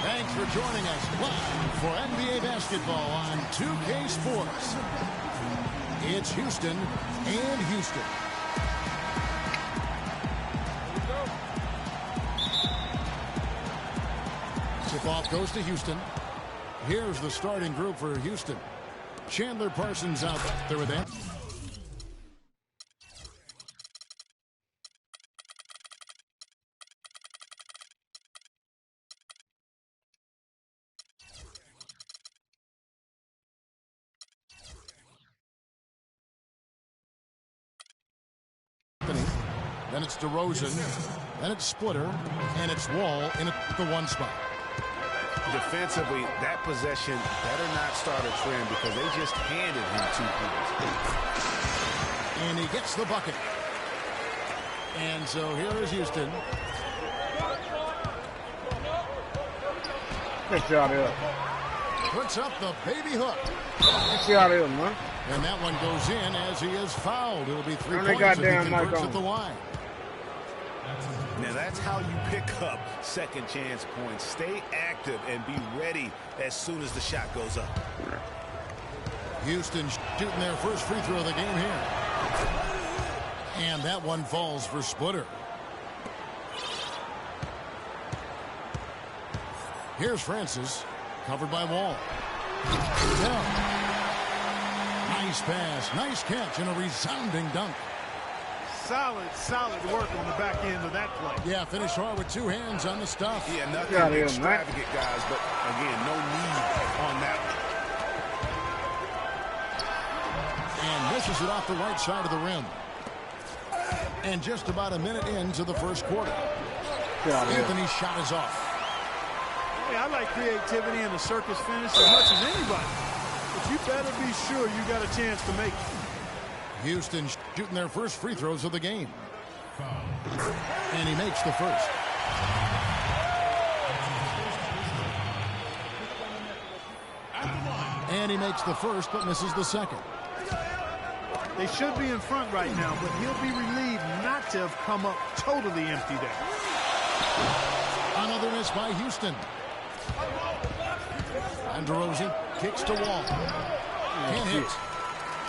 Thanks for joining us live for NBA basketball on 2K Sports. It's Houston and Houston. Tip-off goes to Houston. Here's the starting group for Houston. Chandler Parsons out there with that. Then it's DeRozan, then it's Splitter, and it's Wall in the one spot. Defensively, that possession better not start a trend because they just handed him 2 points. And he gets the bucket. And so here is Houston. Good shot here. Puts up the baby hook. Good shot here, man. And that one goes in as he is fouled. It'll be 3 Turn points the if he goddamn converts mic at on. the line. Now that's how you pick up second chance points. Stay active and be ready as soon as the shot goes up. Houston shooting their first free throw of the game here. And that one falls for Splitter. Here's Francis, covered by Wall. Yeah. Nice pass, nice catch, and a resounding dunk. Solid work on the back end of that play. Yeah, finished hard with 2 hands on the stuff. Yeah, nothing extravagant, guys, but again, no need on that one. And misses it off the right side of the rim. And just about a minute into the first quarter. Anthony's shot is off. Hey, I like creativity and the circus finish as much as anybody. But you better be sure you got a chance to make it. Houston shooting their first free throws of the game. And he makes the first. And he makes the first, but misses the second. They should be in front right now, but he'll be relieved not to have come up totally empty there. Another miss by Houston. And DeRozan kicks to Wall. Can't hit.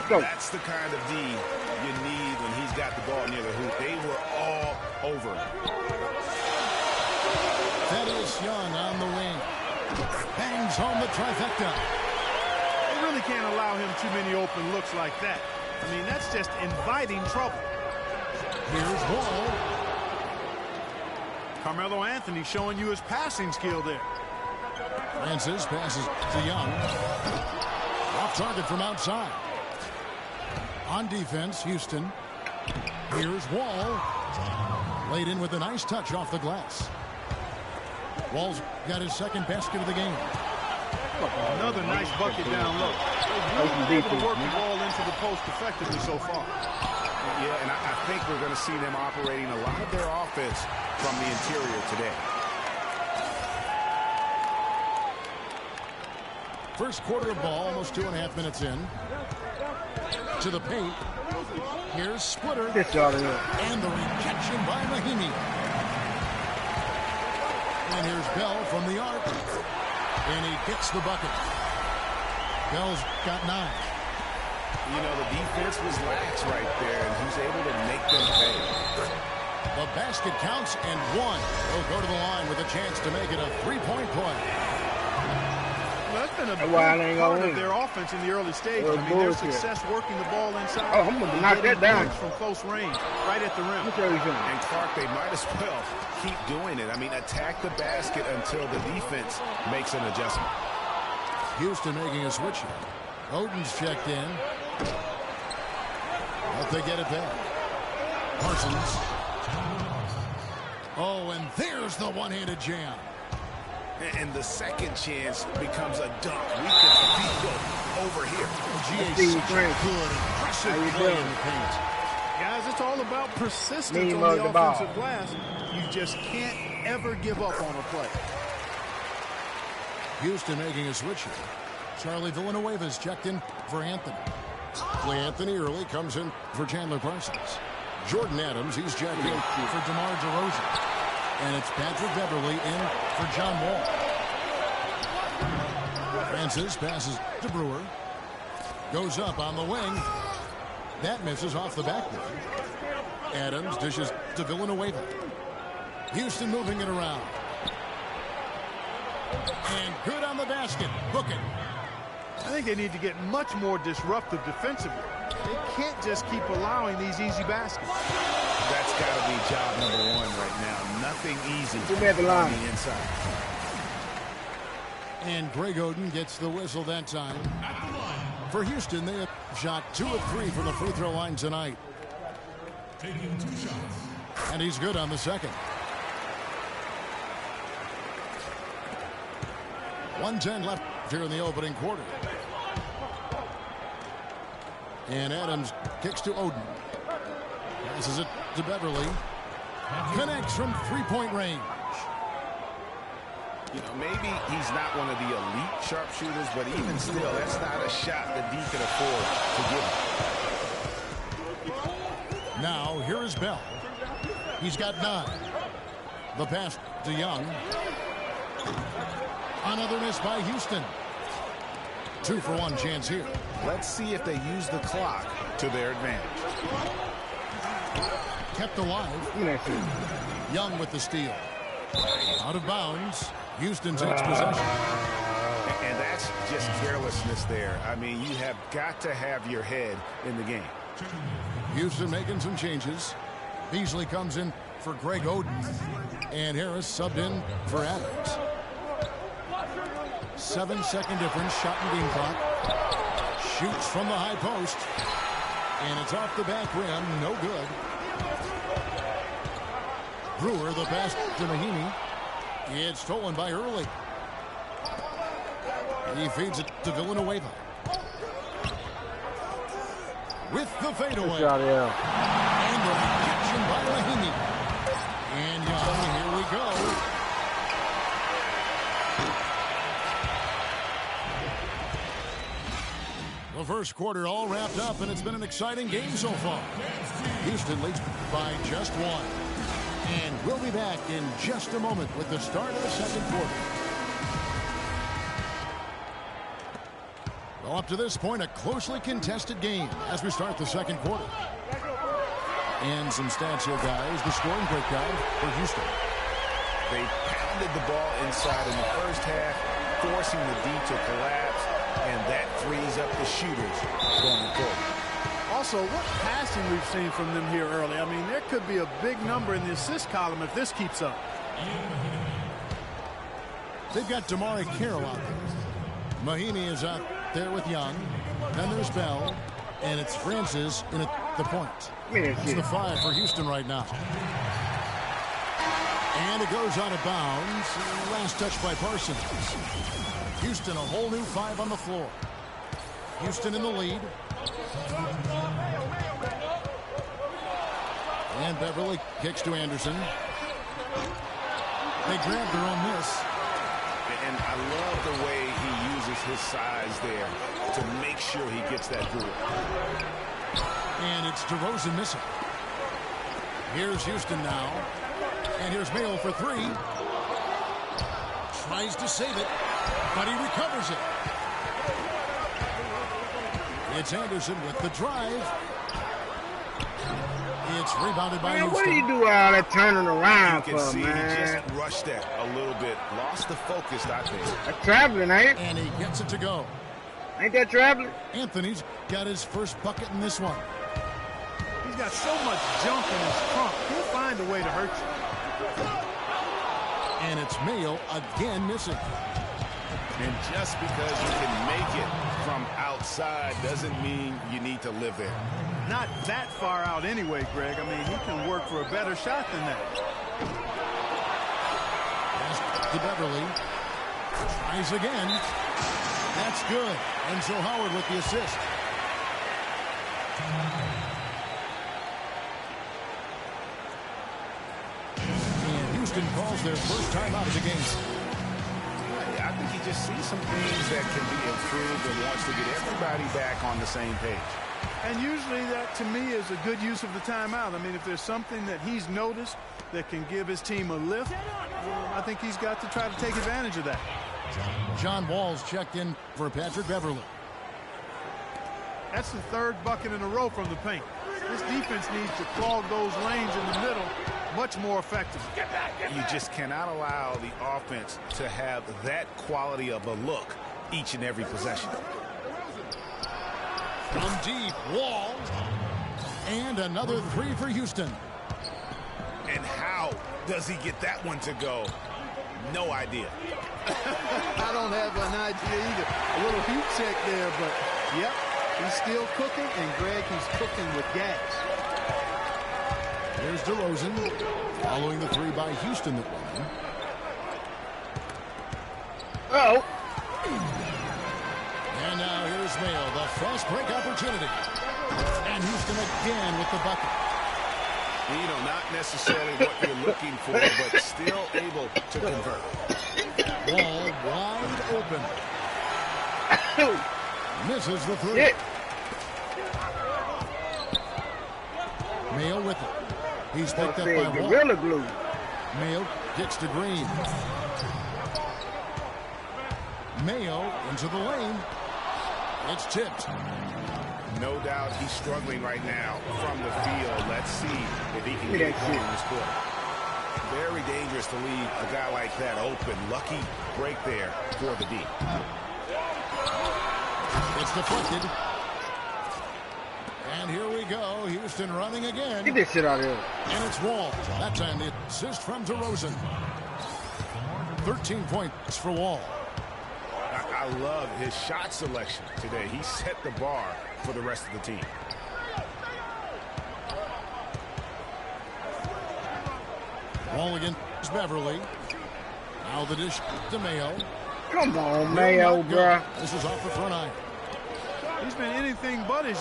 That's the kind of D you need when he's got the ball near the hoop. They were all over. Thaddeus Young on the wing. Bangs home the trifecta. They really can't allow him too many open looks like that. I mean, that's just inviting trouble. Here's Wall. Carmelo Anthony showing you his passing skill there. Francis passes to Young. Off target from outside. On defense, Houston. Here's Wall. Laid in with a nice touch off the glass. Wall's got his second basket of the game. Another nice bucket down low. They've been able to work the ball into the post effectively so far. Yeah, and I think we're going to see them operating a lot of their offense from the interior today. First quarter of ball, almost 2.5 minutes in. To the paint. Here's Splitter. And the rejection by Mahimi. And here's Bell from the arc. And he gets the bucket. Bell's got 9. You know, the defense was lax right there, and he's able to make them pay. The basket counts, and 1 will go to the line with a chance to make it a 3-point play. Well, that's been a That's big why I ain't part gonna of their offense in the early stages. That I was mean, their bullshit. success working the ball inside. Oh, I'm gonna knock that down. From close range, right at the rim. Let me show you something. And Clark, they might as well keep doing it. I mean, attack the basket until the defense makes an adjustment. Houston making a switch here. Oden's checked in. But they get it back. Parsons. Oh, and there's the one-handed jam. And the second chance becomes a dunk. We can field over here. GA such a good, impressive play in the paint. Guys, it's all about persistence on the offensive glass. You just can't ever give up on a play. Houston making a switch here. Charlie Villanueva's checked in for Anthony. Clay Anthony early comes in for Chandler Parsons. Jordan Adams, he's checked in for DeMar DeRozan. And it's Patrick Beverly in for John Wall. Francis passes to Brewer. Goes up on the wing. That misses off the backboard. Adams dishes to Villanueva. Houston moving it around. And good on the basket. Book it. I think they need to get much more disruptive defensively. They can't just keep allowing these easy baskets. That's got to be job number one right now. Nothing easy at the line. on the inside. And Greg Oden gets the whistle that time. For Houston, they have shot 2 of 3 from the free throw line tonight. Taking 2 shots. And he's good on the second. 1:10 left here in the opening quarter. And Adams kicks to Oden. Passes it to Beverly. Connects from three-point range. You know, maybe he's not one of the elite sharpshooters, but even still, that's not a shot that he can afford to give him. Now, here is Bell. He's got 9. The pass to Young. Another miss by Houston. 2-for-1 chance here. Let's see if they use the clock to their advantage. Kept alive. Young with the steal. Out of bounds. Houston takes possession. And that's just carelessness there. I mean, you have got to have your head in the game. Houston making some changes. Beasley comes in for Greg Oden. And Harris subbed in for Adams. 7-second difference. Shot and game clock. Shoots from the high post. And it's off the back rim. No good. Brewer, the pass to Mahinmi. It's stolen by Early. He feeds it to Villanueva. With the fadeaway. And the rejection by Mahinmi. And Young, here we go. The first quarter all wrapped up, and it's been an exciting game so far. Houston leads by just 1. And we'll be back in just a moment with the start of the second quarter. Well, up to this point, a closely contested game as we start the second quarter. And some stats here, guys. The scoring breakdown for Houston. They pounded the ball inside in the first half, forcing the D to collapse, and that frees up the shooters going forward. Also, what passing we've seen from them here early. I mean, there could be a big number in the assist column if this keeps up. They've got Damari Carroll out there. Mahinmi is out there with Young. Then there's Bell. And it's Francis in at the point. It's the 5 for Houston right now. And it goes out of bounds. Last touch by Parsons. Houston, a whole new 5 on the floor. Houston in the lead. And Beverly kicks to Anderson. They grab their own miss. And I love the way he uses his size there to make sure he gets that good. And it's DeRozan missing. Here's Houston now. And here's Mayo for 3. Tries to save it, but he recovers it. It's Anderson with the drive. It's rebounded by Man, Houston. what do you do all that turning around You can for, see man? he just rushed that a little bit. Lost the focus, I think. That's traveling, ain't it? And he gets it to go. Ain't that traveling? Anthony's got his first bucket in this one. He's got so much junk in his trunk. He'll find a way to hurt you. And it's Mayo again missing. And just because you can make it from outside doesn't mean you need to live there. Not that far out anyway, Greg. I mean, he can work for a better shot than that. Pass to Beverly. Tries again. That's good. And so Howard with the assist. And Houston calls their first time out of the game. I think he just sees some things that can be improved and wants to get everybody back on the same page. And usually that, to me, is a good use of the timeout. I mean, if there's something that he's noticed that can give his team a lift, I think he's got to try to take advantage of that. John Wall's checked in for Patrick Beverly. That's the third bucket in a row from the paint. This defense needs to clog those lanes in the middle much more effectively. You just cannot allow the offense to have that quality of a look each and every possession. From deep, Wall. And another three for Houston. And how does he get that one to go? No idea. I don't have an idea either. A little heat check there, but yep, he's still cooking, and Greg, he's cooking with gas. Here's DeRozan, following the three by Houston that went in. Oh. And now here's Mayo, the fast break opportunity. And Houston again with the bucket. You know, not necessarily what you're looking for, but still able to convert. Wall wide open. Misses the three. Yeah. Mayo with it. He's picked up by Wall. Gorilla glue. Mayo kicks to Green. Mayo into the lane. It's tipped. No doubt he's struggling right now from the field. Let's see if he can get it going in this quarter. Very dangerous to leave a guy like that open. Lucky break there for the D. It's deflected. And here we go. Houston running again. Get this shit out of here. And it's Wall. That time the assist from DeRozan. 13 points for Wall. I love his shot selection today. He set the bar for the rest of the team. Wall against Beverly. Now the dish to Mayo. Come on, Mayo, bro. This is off the front eye. He's been anything but his.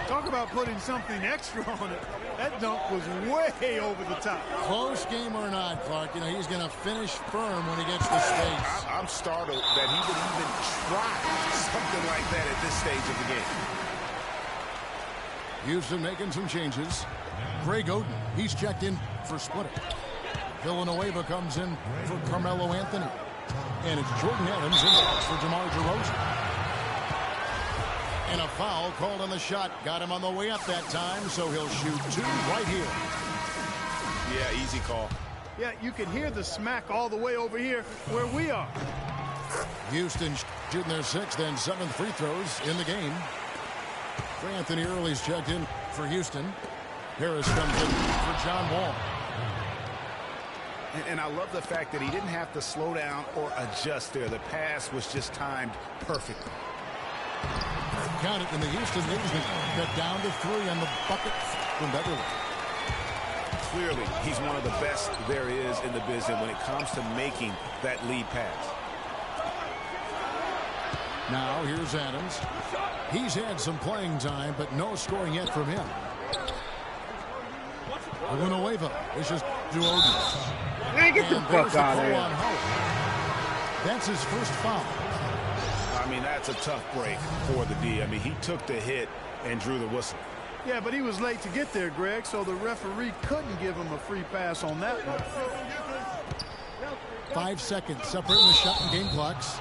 Talk about putting something extra on it. That dunk was way over the top. Close game or not, Clark, you know, he's going to finish firm when he gets the space. I'm startled that he would even try something like that at this stage of the game. Houston making some changes. Greg Oden, he's checked in for Splitter. Villanueva comes in for Carmelo Anthony. And it's Jordan Adams in for DeMar DeRozan. And a foul called on the shot. Got him on the way up that time, so he'll shoot two right here. Yeah, easy call. Yeah, you can hear the smack all the way over here where we are. Houston shooting their sixth and seventh free throws in the game. For Anthony Early's checked in for Houston. Harris comes in for John Wall. And I love the fact that he didn't have to slow down or adjust there. The pass was just timed perfectly. Count it in the Houston Newsman. Got down to three on the bucket from Beverly. Clearly, he's one of the best there is in the business when it comes to making that lead pass. Now here's Adams. He's had some playing time, but no scoring yet from him. Villanueva wishes to Oden. Man, get the fuck out of here. That's his first foul. I mean, that's a tough break for the D. I mean, he took the hit and drew the whistle. Yeah, but he was late to get there, Greg, so the referee couldn't give him a free pass on that one. 5 seconds separating the shot and game clocks.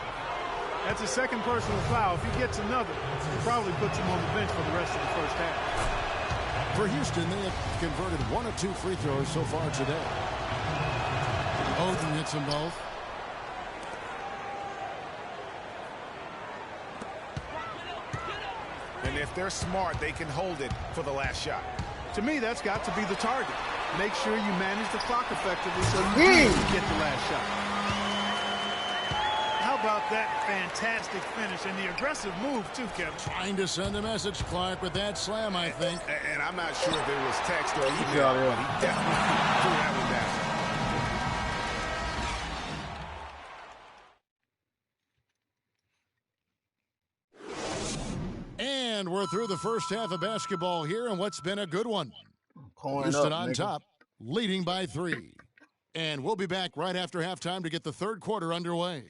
That's a second personal foul. If he gets another, it probably puts him on the bench for the rest of the first half. For Houston, they have converted 1 of 2 free throws so far today. Oden hits them both. And if they're smart, they can hold it for the last shot. To me, that's got to be the target. Make sure you manage the clock effectively so you get the last shot. How about that fantastic finish and the aggressive move, too, Kevin? Trying to send a message, Clark, with that slam, I think. And I'm not sure if it was text or email, but he definitely threw that one down. And we're through the first half of basketball here, and what's been a good one. Houston on top, leading by 3. And we'll be back right after halftime to get the third quarter underway.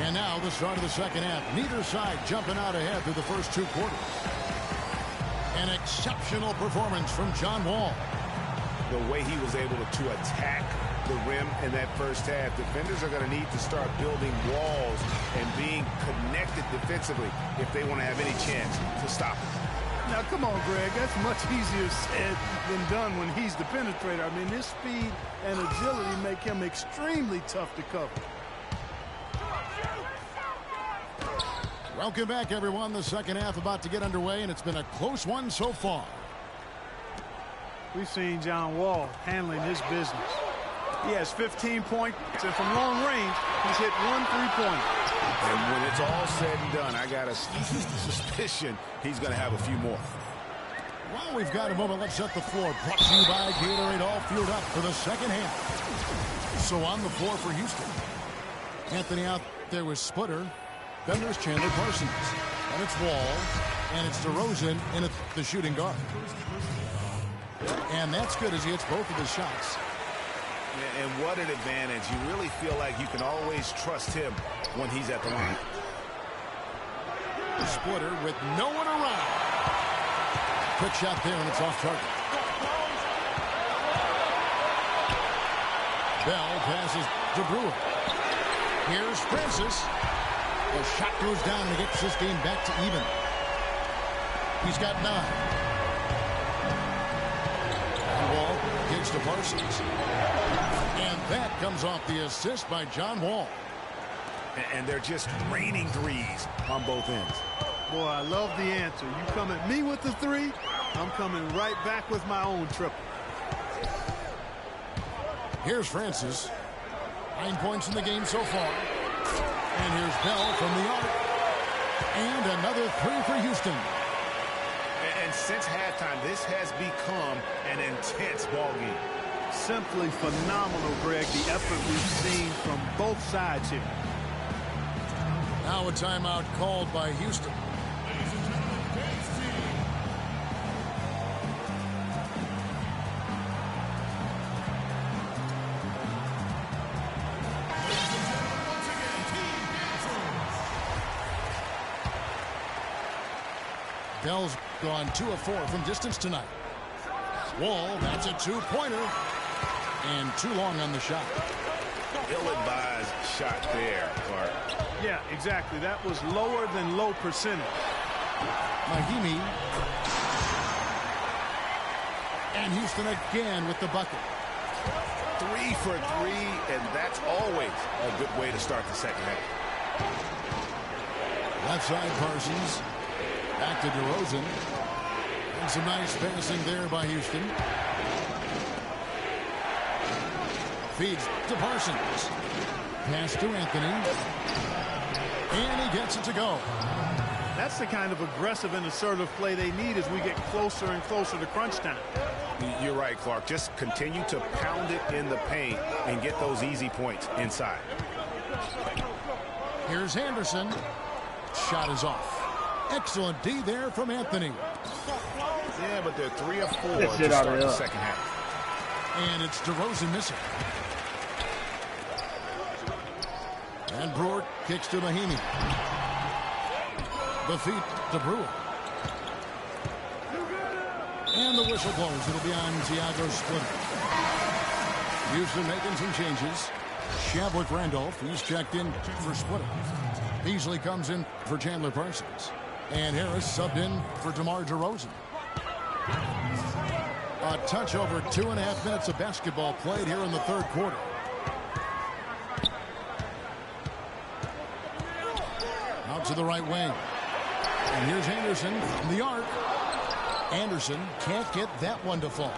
And now the start of the second half. Neither side jumping out ahead through the first 2 quarters. An exceptional performance from John Wall. The way he was able to attack the rim in that first half. Defenders are going to need to start building walls and being connected defensively if they want to have any chance to stop him. Now, come on, Greg. That's much easier said than done when he's the penetrator. I mean, his speed and agility make him extremely tough to cover. Welcome back, everyone. The second half about to get underway, and it's been a close one so far. We've seen John Wall handling his business. He has 15 points, and from long range, he's hit 1 3-pointer. And when it's all said and done, I got a suspicion he's going to have a few more. Well, we've got a moment. Let's set the floor. Brought to you by Gatorade, all fueled up for the second half. So on the floor for Houston. Anthony out there with Splitter. Then there's Chandler Parsons. And it's Wall. And it's DeRozan in the shooting guard. And that's good as he hits both of his shots. And what an advantage. You really feel like you can always trust him when he's at the line. Splitter with no one around. Quick shot there, and it's off target. Bell passes to Brewer. Here's Francis. The shot goes down and gets this game back to even. He's got 9. Wall gives to Parsons. And that comes off the assist by John Wall. And they're just raining threes on both ends. Boy, I love the answer. You come at me with the 3, I'm coming right back with my own triple. Here's Francis. 9 points in the game so far. And here's Bell from the arc. And another 3 for Houston. And since halftime, this has become an intense ball game. Simply phenomenal, Greg, the effort we've seen from both sides here. Now a timeout called by Houston. Ladies and gentlemen, Games team. Ladies and gentlemen, once again, Team Answers. Bell's gone 2 of 4 from distance tonight. Wall, that's a 2-pointer. And too long on the shot. Ill-advised shot there, Clark. Yeah, exactly. That was lower than low percentage. Mahimi. And Houston again with the bucket. 3 for 3, and that's always a good way to start the second half. Left side Parsons. Back to DeRozan. And some nice passing there by Houston. Feeds to Parsons. Pass to Anthony. And he gets it to go. That's the kind of aggressive and assertive play they need as we get closer and closer to crunch time. You're right, Clark. Just continue to pound it in the paint and get those easy points inside. Here's Anderson. Shot is off. Excellent D there from Anthony. Yeah, but they're 3 of 4 to start the second half. And it's DeRozan missing. And Brewer kicks to Mahimi. The feet to Brewer. And the whistle blows. It'll be on Tiago Splitter. Houston making some changes. Shavlik Randolph, he's checked in for Splitter. Beasley comes in for Chandler Parsons. And Harris subbed in for DeMar DeRozan. A touch over 2.5 minutes of basketball played here in the third quarter. Out to the right wing. And here's Anderson from the arc. Anderson can't get that one to fall.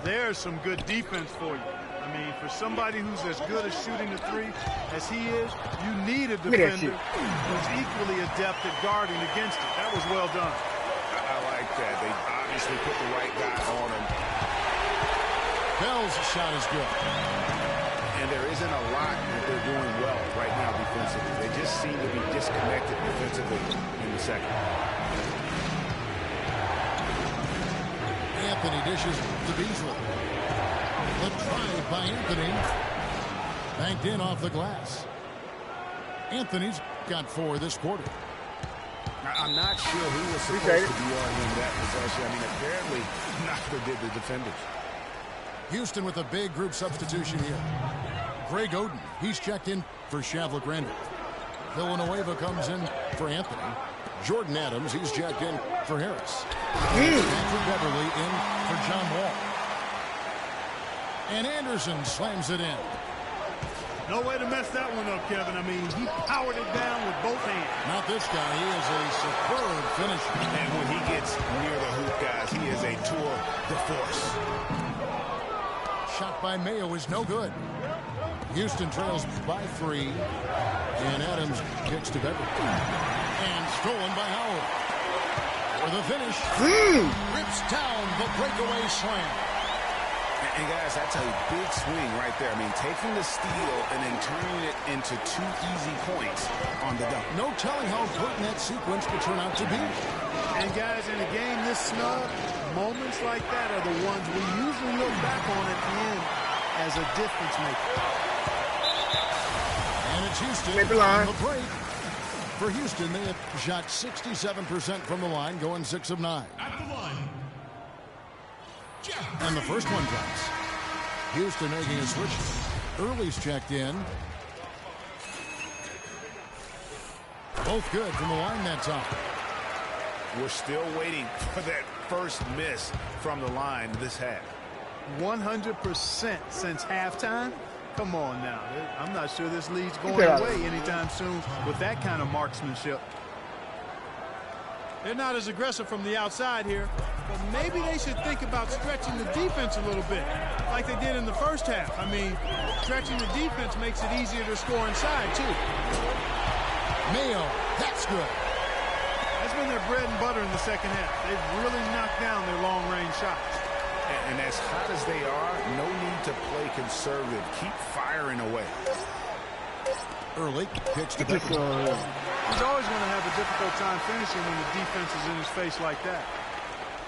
There's some good defense for you. I mean, for somebody who's as good at shooting the three as he is, you need a defender who's equally adept at guarding against it. That was well done. I like that. They obviously put the right guy on him. Bell's shot is good. And there isn't a lot that they're doing well right now defensively. They just seem to be disconnected defensively in the second. Anthony dishes to Beasley. The drive by Anthony. Banked in off the glass. Anthony's got 4 this quarter. I'm not sure who was supposed to be on him that possession. I mean, apparently neither did the defenders. Houston with a big group substitution here. Greg Oden, he's checked in for Shavlik Randolph. Villanueva comes in for Anthony. Jordan Adams, he's checked in for Harris. Andrew Beverly in for John Wall. And Anderson slams it in. No way to mess that one up, Kevin. I mean, he powered it down with both hands. Not this guy. He is a superb finisher. And when he gets near the hoop, guys, he is a tour de force. Shot by Mayo is no good. Houston trails by 3. And Adams kicks to Beverly. And stolen by Howard. For the finish. Rips down the breakaway slam. And guys, that's a big swing right there. I mean, taking the steal and then turning it into 2 easy points on the dunk. No telling how important that sequence could turn out to be. And guys, in a game this snug, moments like that are the ones we usually look back on at the end as a difference maker. And it's Houston on the break. For Houston, they have shot 67% from the line, going 6 of 9. At the line. And the first one drops. Houston making a switch. Early's checked in. Both good from the line that time. We're still waiting for that first miss from the line this half. 100% since halftime? Come on now. I'm not sure this lead's going away anytime soon with that kind of marksmanship. They're not as aggressive from the outside here, but maybe they should think about stretching the defense a little bit, like they did in the first half. I mean, stretching the defense makes it easier to score inside, too. Mayo, that's good. That's been their bread and butter in the second half. They've really knocked down their long-range shots. And as hot as they are, no need to play conservative. Keep firing away. Early kicks to Beverly. He's always going to have a difficult time finishing when the defense is in his face like that.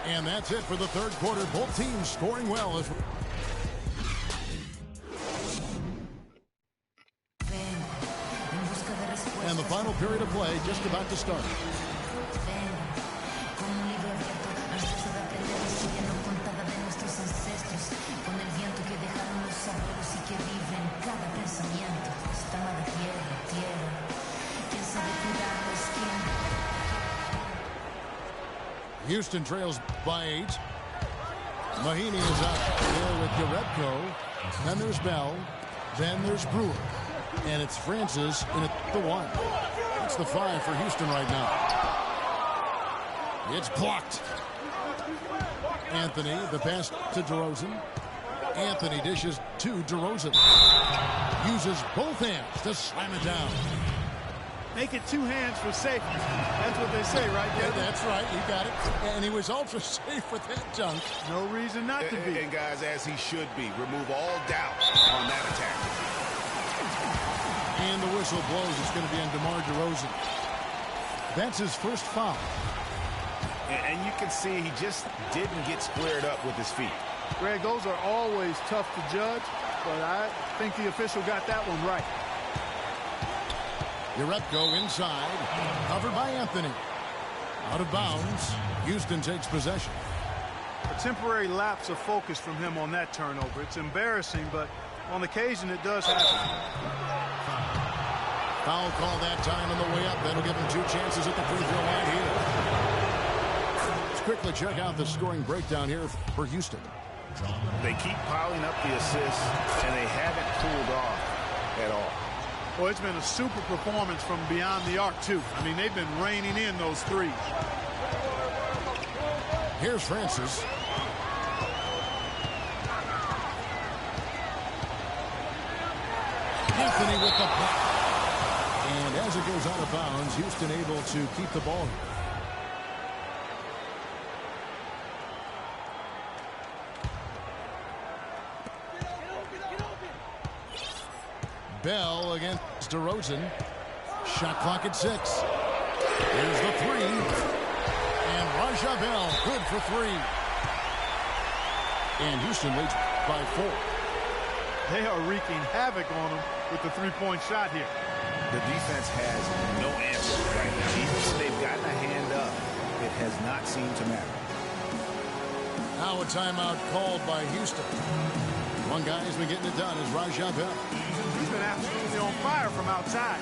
And that's it for the third quarter. Both teams scoring well. And the final period of play just about to start. Houston trails by 8. Mahinmi is out there with Yarebko. Then there's Bell. Then there's Brewer. And it's Francis in at the 1. It's the 5 for Houston right now. It's blocked. Anthony, the pass to DeRozan. Anthony dishes to DeRozan. Uses both hands to slam it down. Make it 2 hands for safety. That's what they say, right? Yeah, that's right. You got it. And he was ultra safe with that dunk. No reason not to be. And guys, as he should be, remove all doubt on that attack. And the whistle blows. It's going to be on DeMar DeRozan. That's his first foul. And you can see he just didn't get squared up with his feet. Greg, those are always tough to judge, but I think the official got that one right. Yarebko inside, covered by Anthony. Out of bounds. Houston takes possession. A temporary lapse of focus from him on that turnover. It's embarrassing, but on occasion it does happen. Foul call that time on the way up. That'll give him 2 chances at the free throw line here. Let's quickly check out the scoring breakdown here for Houston. They keep piling up the assists, and they haven't cooled off at all. Well, it's been a super performance from beyond the arc, too. I mean, they've been raining in those threes. Here's Francis. Anthony with the block. And as it goes out of bounds, Houston able to keep the ball. Bell against DeRozan. Shot clock at 6. Here's the 3. And Raja Bell good for 3. And Houston leads by 4. They are wreaking havoc on them with the three-point shot here. The defense has no answer right now. Even when they've gotten a hand up, it has not seemed to matter. Now a timeout called by Houston. One guy who's been getting it done is Raja Bell. He's been absolutely on fire from outside.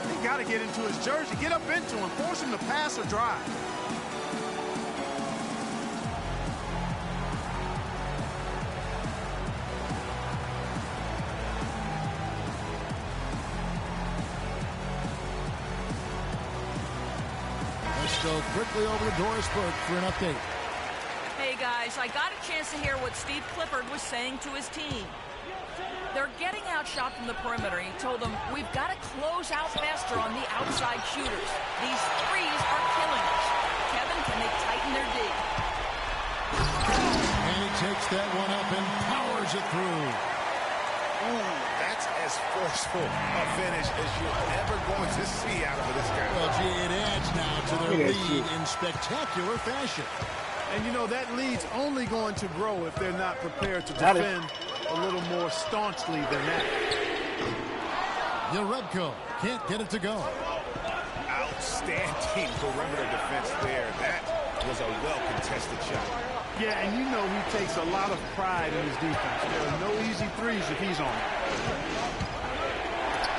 They got to get into his jersey, get up into him, force him to pass or drive. Let's go quickly over to Doris Burke for an update. Hey guys, I got a chance to hear what Steve Clifford was saying to his team. They're getting outshot from the perimeter. He told them, we've got to close out faster on the outside shooters. These threes are killing us. Kevin, can they tighten their D? And he takes that one up and powers it through. Ooh, that's as forceful a finish as you're ever going to see out of this guy. Well, gee, it adds now to their lead in spectacular fashion. And, you know, that lead's only going to grow if they're not prepared to defend a little more staunchly than that. Yarebko can't get it to go. Outstanding perimeter defense there. That was a well-contested shot. Yeah, and you know he takes a lot of pride in his defense. There are no easy threes if he's on it.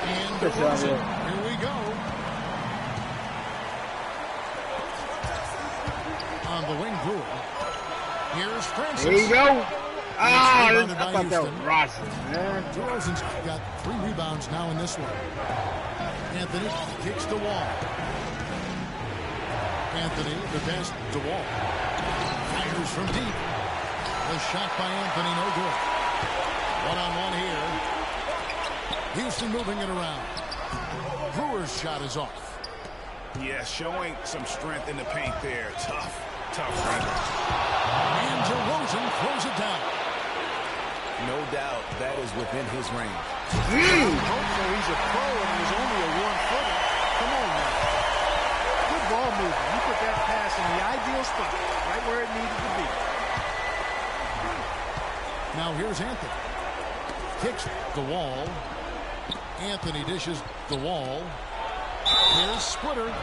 And DeRozan, here we go. On the wing, Brewer. Here's Francis. There you go. I thought that was Rossi. DeRozan's got 3 rebounds now in this one. Anthony kicks the wall. Anthony, the best to wall. Fires from deep. The shot by Anthony, no good. One-on-one here. Houston moving it around. Brewer's shot is off. Yeah, showing some strength in the paint there. Tough finger. And DeRozan throws it down. No doubt that is within his range. Hopefully he's a pro and it was only a 1-footer. Come on now. Good ball movement. You put that pass in the ideal spot, right where it needed to be. Now here's Anthony. Kicks the wall. Anthony dishes the wall. Here's Splitter.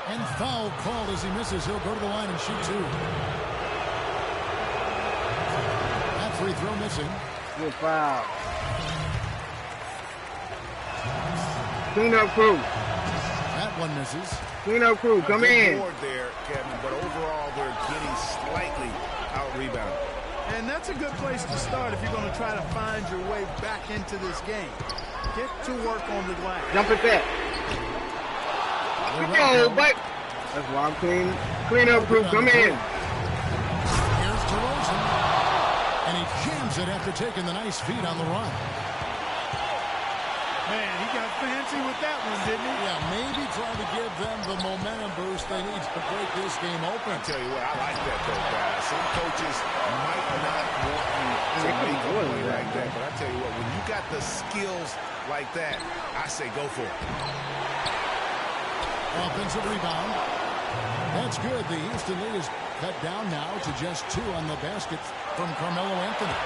And foul called as he misses. He'll go to the line and shoot 2. That free throw missing. Good foul. Clean up crew. That one misses. Clean up crew, come in. Board there, Kevin, but overall they're getting slightly out-rebounded. And that's a good place to start if you're going to try to find your way back into this game. Get to work on the glass. Jump at that. Oh, but that's why I'm clean. Clean up crew, come in. Here's DeRozan. And he jams it after taking the nice feed on the run. Man, he got fancy with that one, didn't he? Yeah, maybe trying to give them the momentum boost they need to break this game open. I tell you what, I like that though, guys. Some coaches might not want you to make a play like that, but I tell you what, when you got the skills like that, I say go for it. Offensive rebound. That's good. The Houston lead is cut down now to just 2 on the basket from Carmelo Anthony.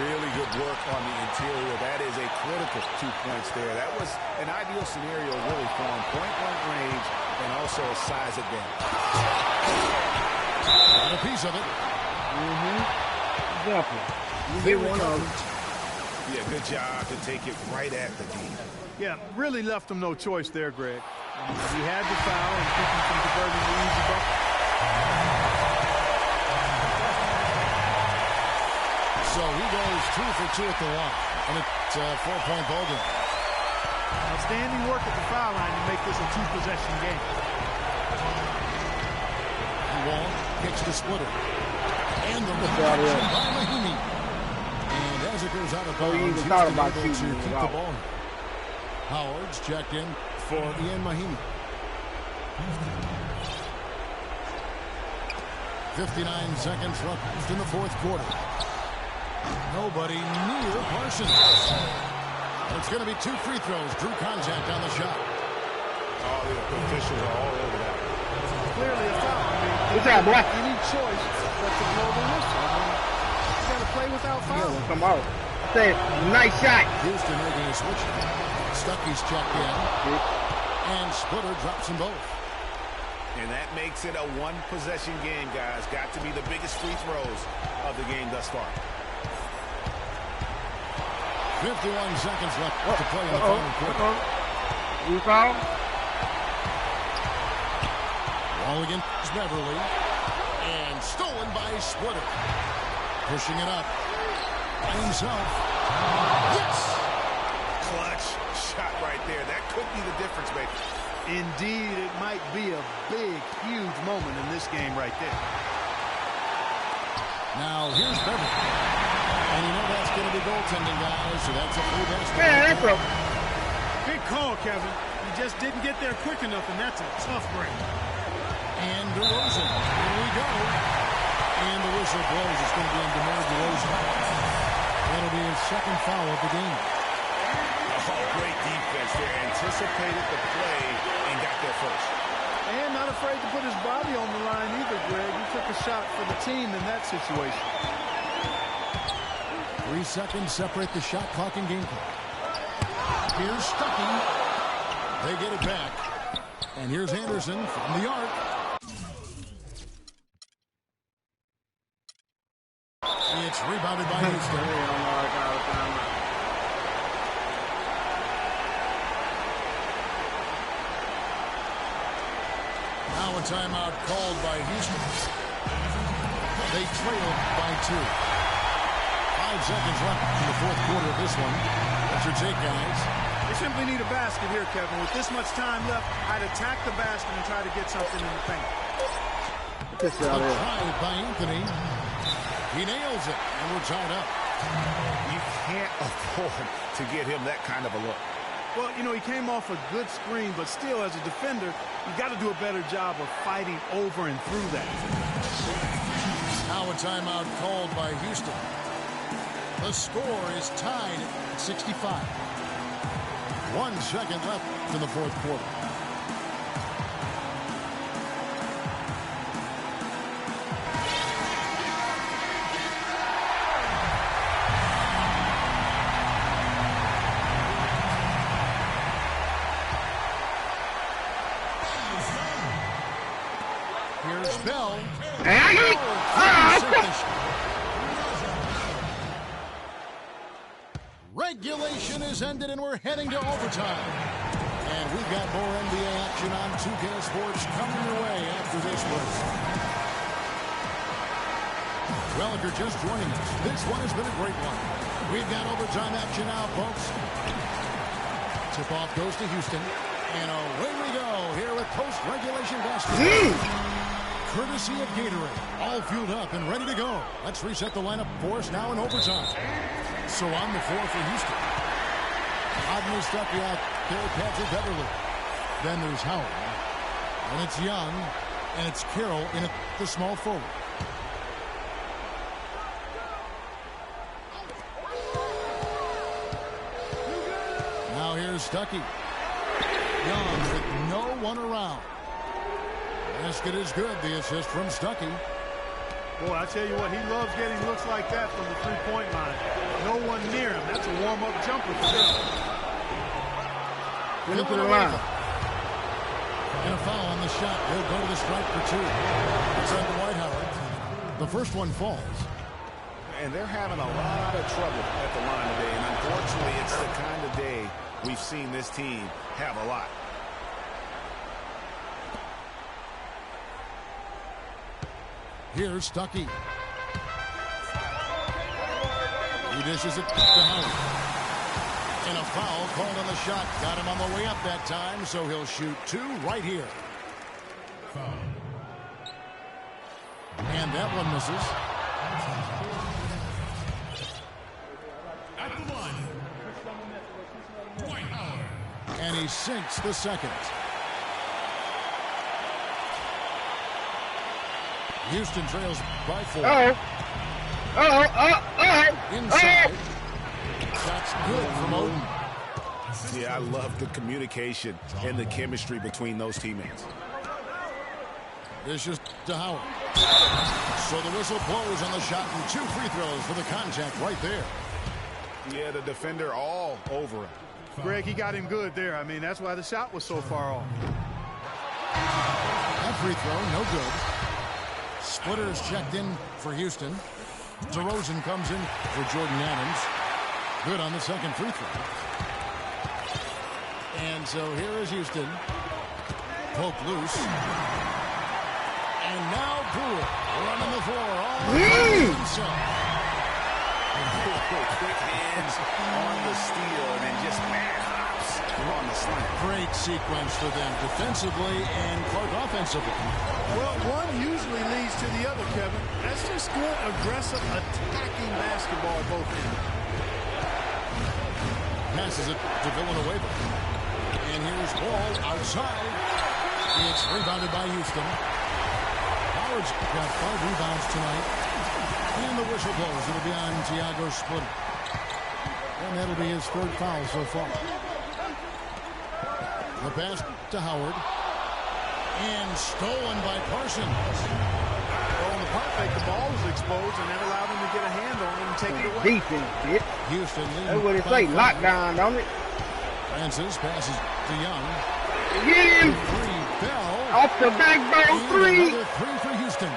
Really good work on the interior. That is a critical 2 points there. That was an ideal scenario really for him. Point-blank range and also a size advantage. Got a piece of it. Definitely. You get one of them. Yeah, good job to take it right at the knee. Yeah, really left him no choice there, Greg. He had the foul and keep him from converting the easy bucket. So he goes 2 for 2 at the line, and it's a 4-point ball game. Outstanding work at the foul line to make this a 2-possession game. Wall kicks the splitter. And the reception by Mahimi. And as it goes out of bounds, Houston able to keep the ball. Howard's checked in for Ian Mahimi. 59 seconds left in the fourth quarter. Nobody near Parsons. It's going to be 2 free throws. Drew contact on the shot. Oh, the officials are all over that. Clearly a foul. What's that, boy? Any choice but to blow the whistle. You got to play without foul. Yeah, come out. Say, nice shot. Houston making a switch. Stuckey's checked in. And Splitter drops them both. And that makes it a 1-possession game, guys. Got to be the biggest free throws of the game thus far. 51 seconds left to play in the final quarter. You foul? Ball against Beverly. And stolen by Splitter. Pushing it up by himself. Yes! Clutch shot right there. That could be the difference maker. Indeed, it might be a big, huge moment in this game right there. Now, here's Beverly. And you know that's going to be goaltending, guys, so that's a full basketball. Man, that's a big call, Kevin. He just didn't get there quick enough, and that's a tough break. And DeRozan. Here we go. And the whistle blows. It's going to be on DeMar DeRozan. That'll be his second foul of the game. Oh, great defense there. Anticipated the play and got there first. And not afraid to put his body on the line either, Greg. He took a shot for the team in that situation. 3 seconds separate the shot clock and game clock. Here's Stuckey. They get it back. And here's Anderson from the arc. It's rebounded by Houston. Now a timeout called by Houston. They trail by 2. 5 seconds left in the fourth quarter of this one. What's your take, guys? They simply need a basket here, Kevin. With this much time left, I'd attack the basket and try to get something in the paint. A try by Anthony. He nails it, and we're tied up. You can't afford to get him that kind of a look. Well, you know, he came off a good screen, but still, as a defender, you got to do a better job of fighting over and through that. Now a timeout called by Houston. The score is tied at 65. 1 second left in the fourth quarter. Here's Bell. Regulation is ended, and we're heading to overtime. And we've got more NBA action on 2K Sports coming your way after this break. Well, if you're just joining us, this one has been a great one. We've got overtime action now, folks. Tip-off goes to Houston. And away we go here with post-regulation basketball. Courtesy of Gatorade. All fueled up and ready to go. Let's reset the lineup for us now in overtime. So on the floor for Houston. Rodney Stuckey out there, Patrick Beverly. Then there's Howard. And it's Young. And it's Carroll in at the small forward. Now here's Stuckey. Young with no one around. Basket is good. The assist from Stuckey. Boy, I tell you what, he loves getting looks like that from the three-point line. No one near him. That's a warm-up jumper for him. Get to the line. And a foul on the shot. He'll go to the stripe for 2. It's on Dwight Howard. The first one falls. And they're having a lot of trouble at the line today. And unfortunately, it's the kind of day we've seen this team have a lot. Here's Stuckey. He dishes it to Howard. And a foul called on the shot. Got him on the way up that time, so he'll shoot 2 right here. And that one misses. At the line, Dwight Howard. And he sinks the second. Houston trails by 4. Inside. That's good from Oden. Yeah, I love the communication and the chemistry between those teammates. This is to Howard. So the whistle blows on the shot and 2 free throws for the contact right there. Yeah, the defender all over him. Greg, he got him good there. I mean, that's why the shot was so far off. That free throw, no good. Splitter is checked in for Houston. DeRozan comes in for Jordan Adams. Good on the second free throw. And so here is Houston. Poke loose. And now Brewer running the floor all by himself. Quick hands on the steal and then just mad hops on the slant. Great sequence for them defensively and Clark offensively. Well, one usually leads to the other, Kevin. That's just good, aggressive, attacking basketball at both ends. Passes it to Villanueva. And here's Ball outside. It's rebounded by Houston. Howard's got 5 rebounds tonight. And the whistle blows. It'll be on Thiago Splitter. And that'll be his 3rd foul so far. The pass to Howard. And stolen by Parsons. Well, on the pump fake, the ball was exposed, and that allowed him to get a hand on it and take it away. Defense, bitch. Houston leading. That's what it say, lockdown, don't it? Francis passes to Young. Get him! 3 Bell. Off the backbone, 3. Another 3 for Houston.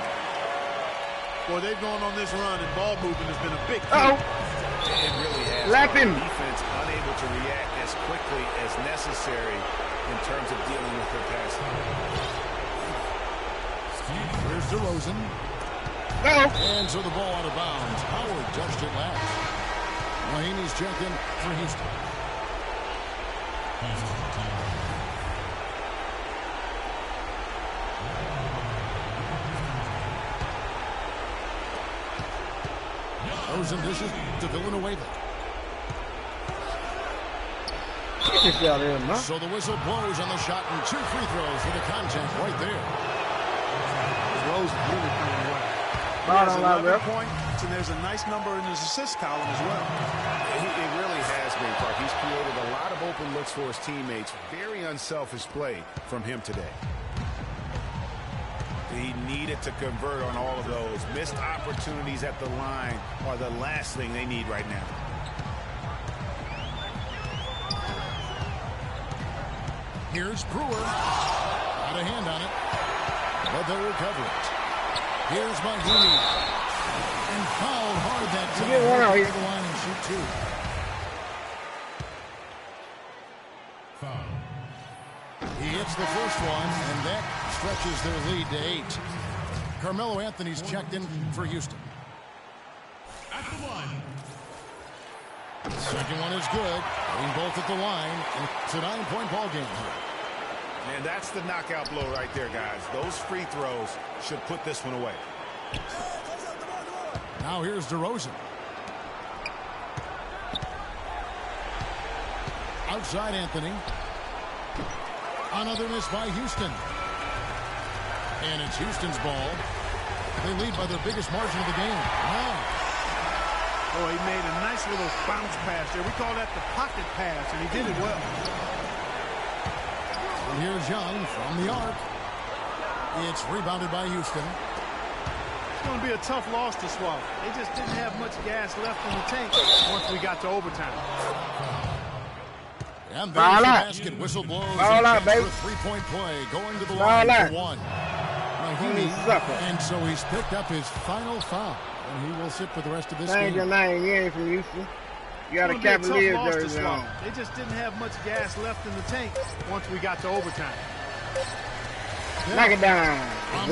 Boy, they've gone on this run, and ball movement has been a big key. It really has. Lap him. Defense unable to react as quickly as necessary in terms of dealing with their passing. Here's DeRozan. And so the ball out of bounds. Howard touched it last. Mahaney's checked in for Houston. DeRozan dishes to Villanueva. So the whistle blows on the shot and 2 free throws for the contact right there. Rose really playing well. He has 11 points, and there's a nice number in his assist column as well. It really has been, Clark. He's created a lot of open looks for his teammates. Very unselfish play from him today. He needed to convert on all of those. Missed opportunities at the line are the last thing they need right now. Here's Brewer. Got a hand on it. But they'll recover it. Here's Mahaney. And fouled hard that time. Get one out here. The line and shoot 2. Foul. He hits the first one, and that stretches their lead to 8. Carmelo Anthony's checked in for Houston. At the line. Second one is good. Getting both at the line, and it's a 9-point ball game here. And that's the knockout blow right there, guys. Those free throws should put this one away. Now here's DeRozan. Outside Anthony. Another miss by Houston. And it's Houston's ball. They lead by their biggest margin of the game. Wow. Oh, he made a nice little bounce pass there. We call that the pocket pass, and he did it well. And here's Young from the arc. It's rebounded by Houston. It's going to be a tough loss to swallow. They just didn't have much gas left in the tank once we got to overtime. And there's the basket. Whistle blows. Ball out, baby. 3-point play. Going to the line for 1. and so he's picked up his final foul, and he will sit for the rest of this Change your game. name, you ain't from Houston. You got a It's gonna be Cavaliers tough loss to jersey swallow. on. They just didn't have much gas left in the tank once we got to overtime. Knock it down. On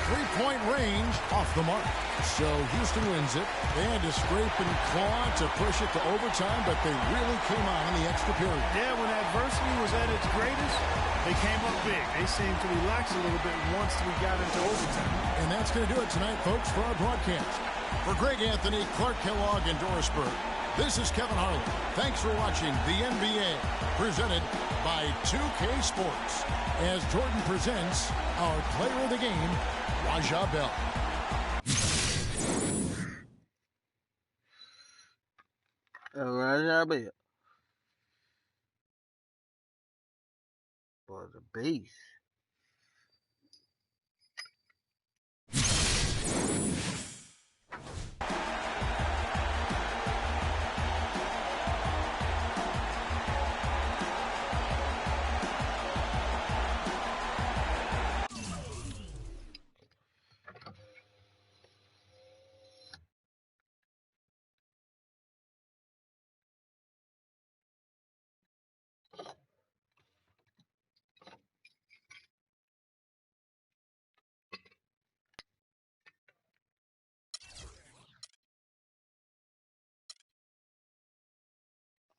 three-point range, off the mark. So Houston wins it. They had to scrape and claw to push it to overtime, but they really came on in the extra period. Yeah, when adversity was at its greatest, they came up big. They seemed to relax a little bit once we got into overtime. And that's going to do it tonight, folks, for our broadcast. For Greg Anthony, Clark Kellogg, and Doris Burke, this is Kevin Harlan. Thanks for watching the NBA, presented by 2K Sports, as Jordan presents our player of the game, Raja Bell. Raja Bell. For the base.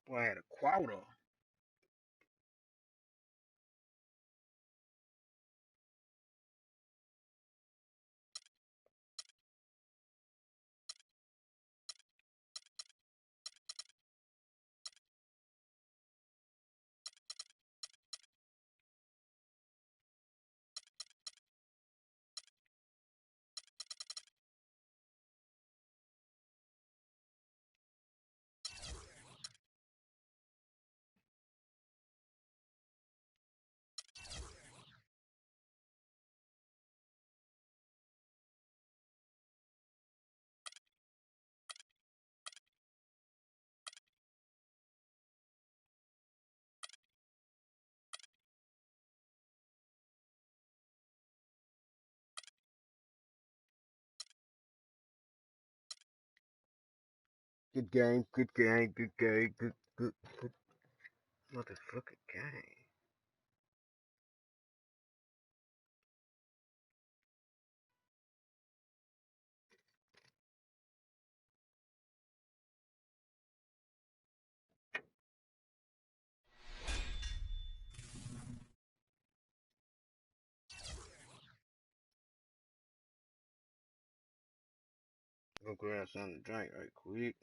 Boy, I had a quarter. Good game, good game, good game, good motherfucking game. Go grab something to drink right quick.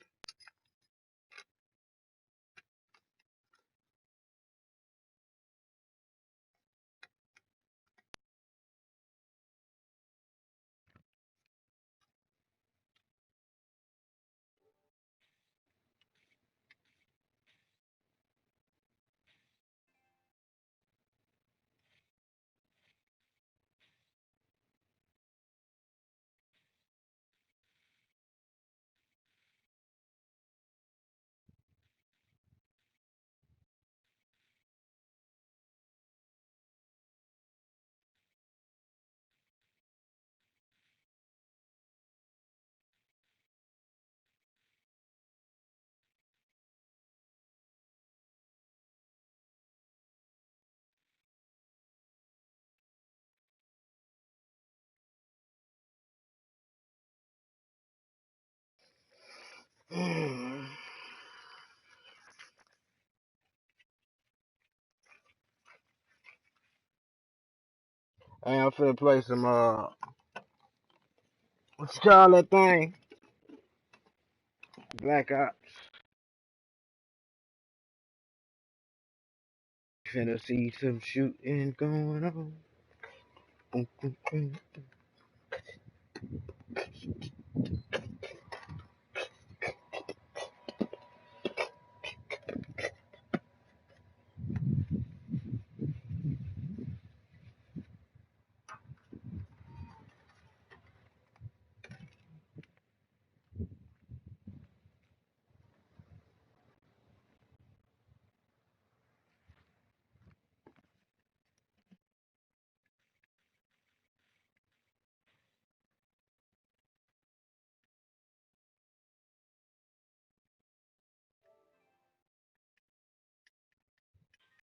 Hey, I'm finna play some what you call that thing? Black Ops. Finna see some shooting going on.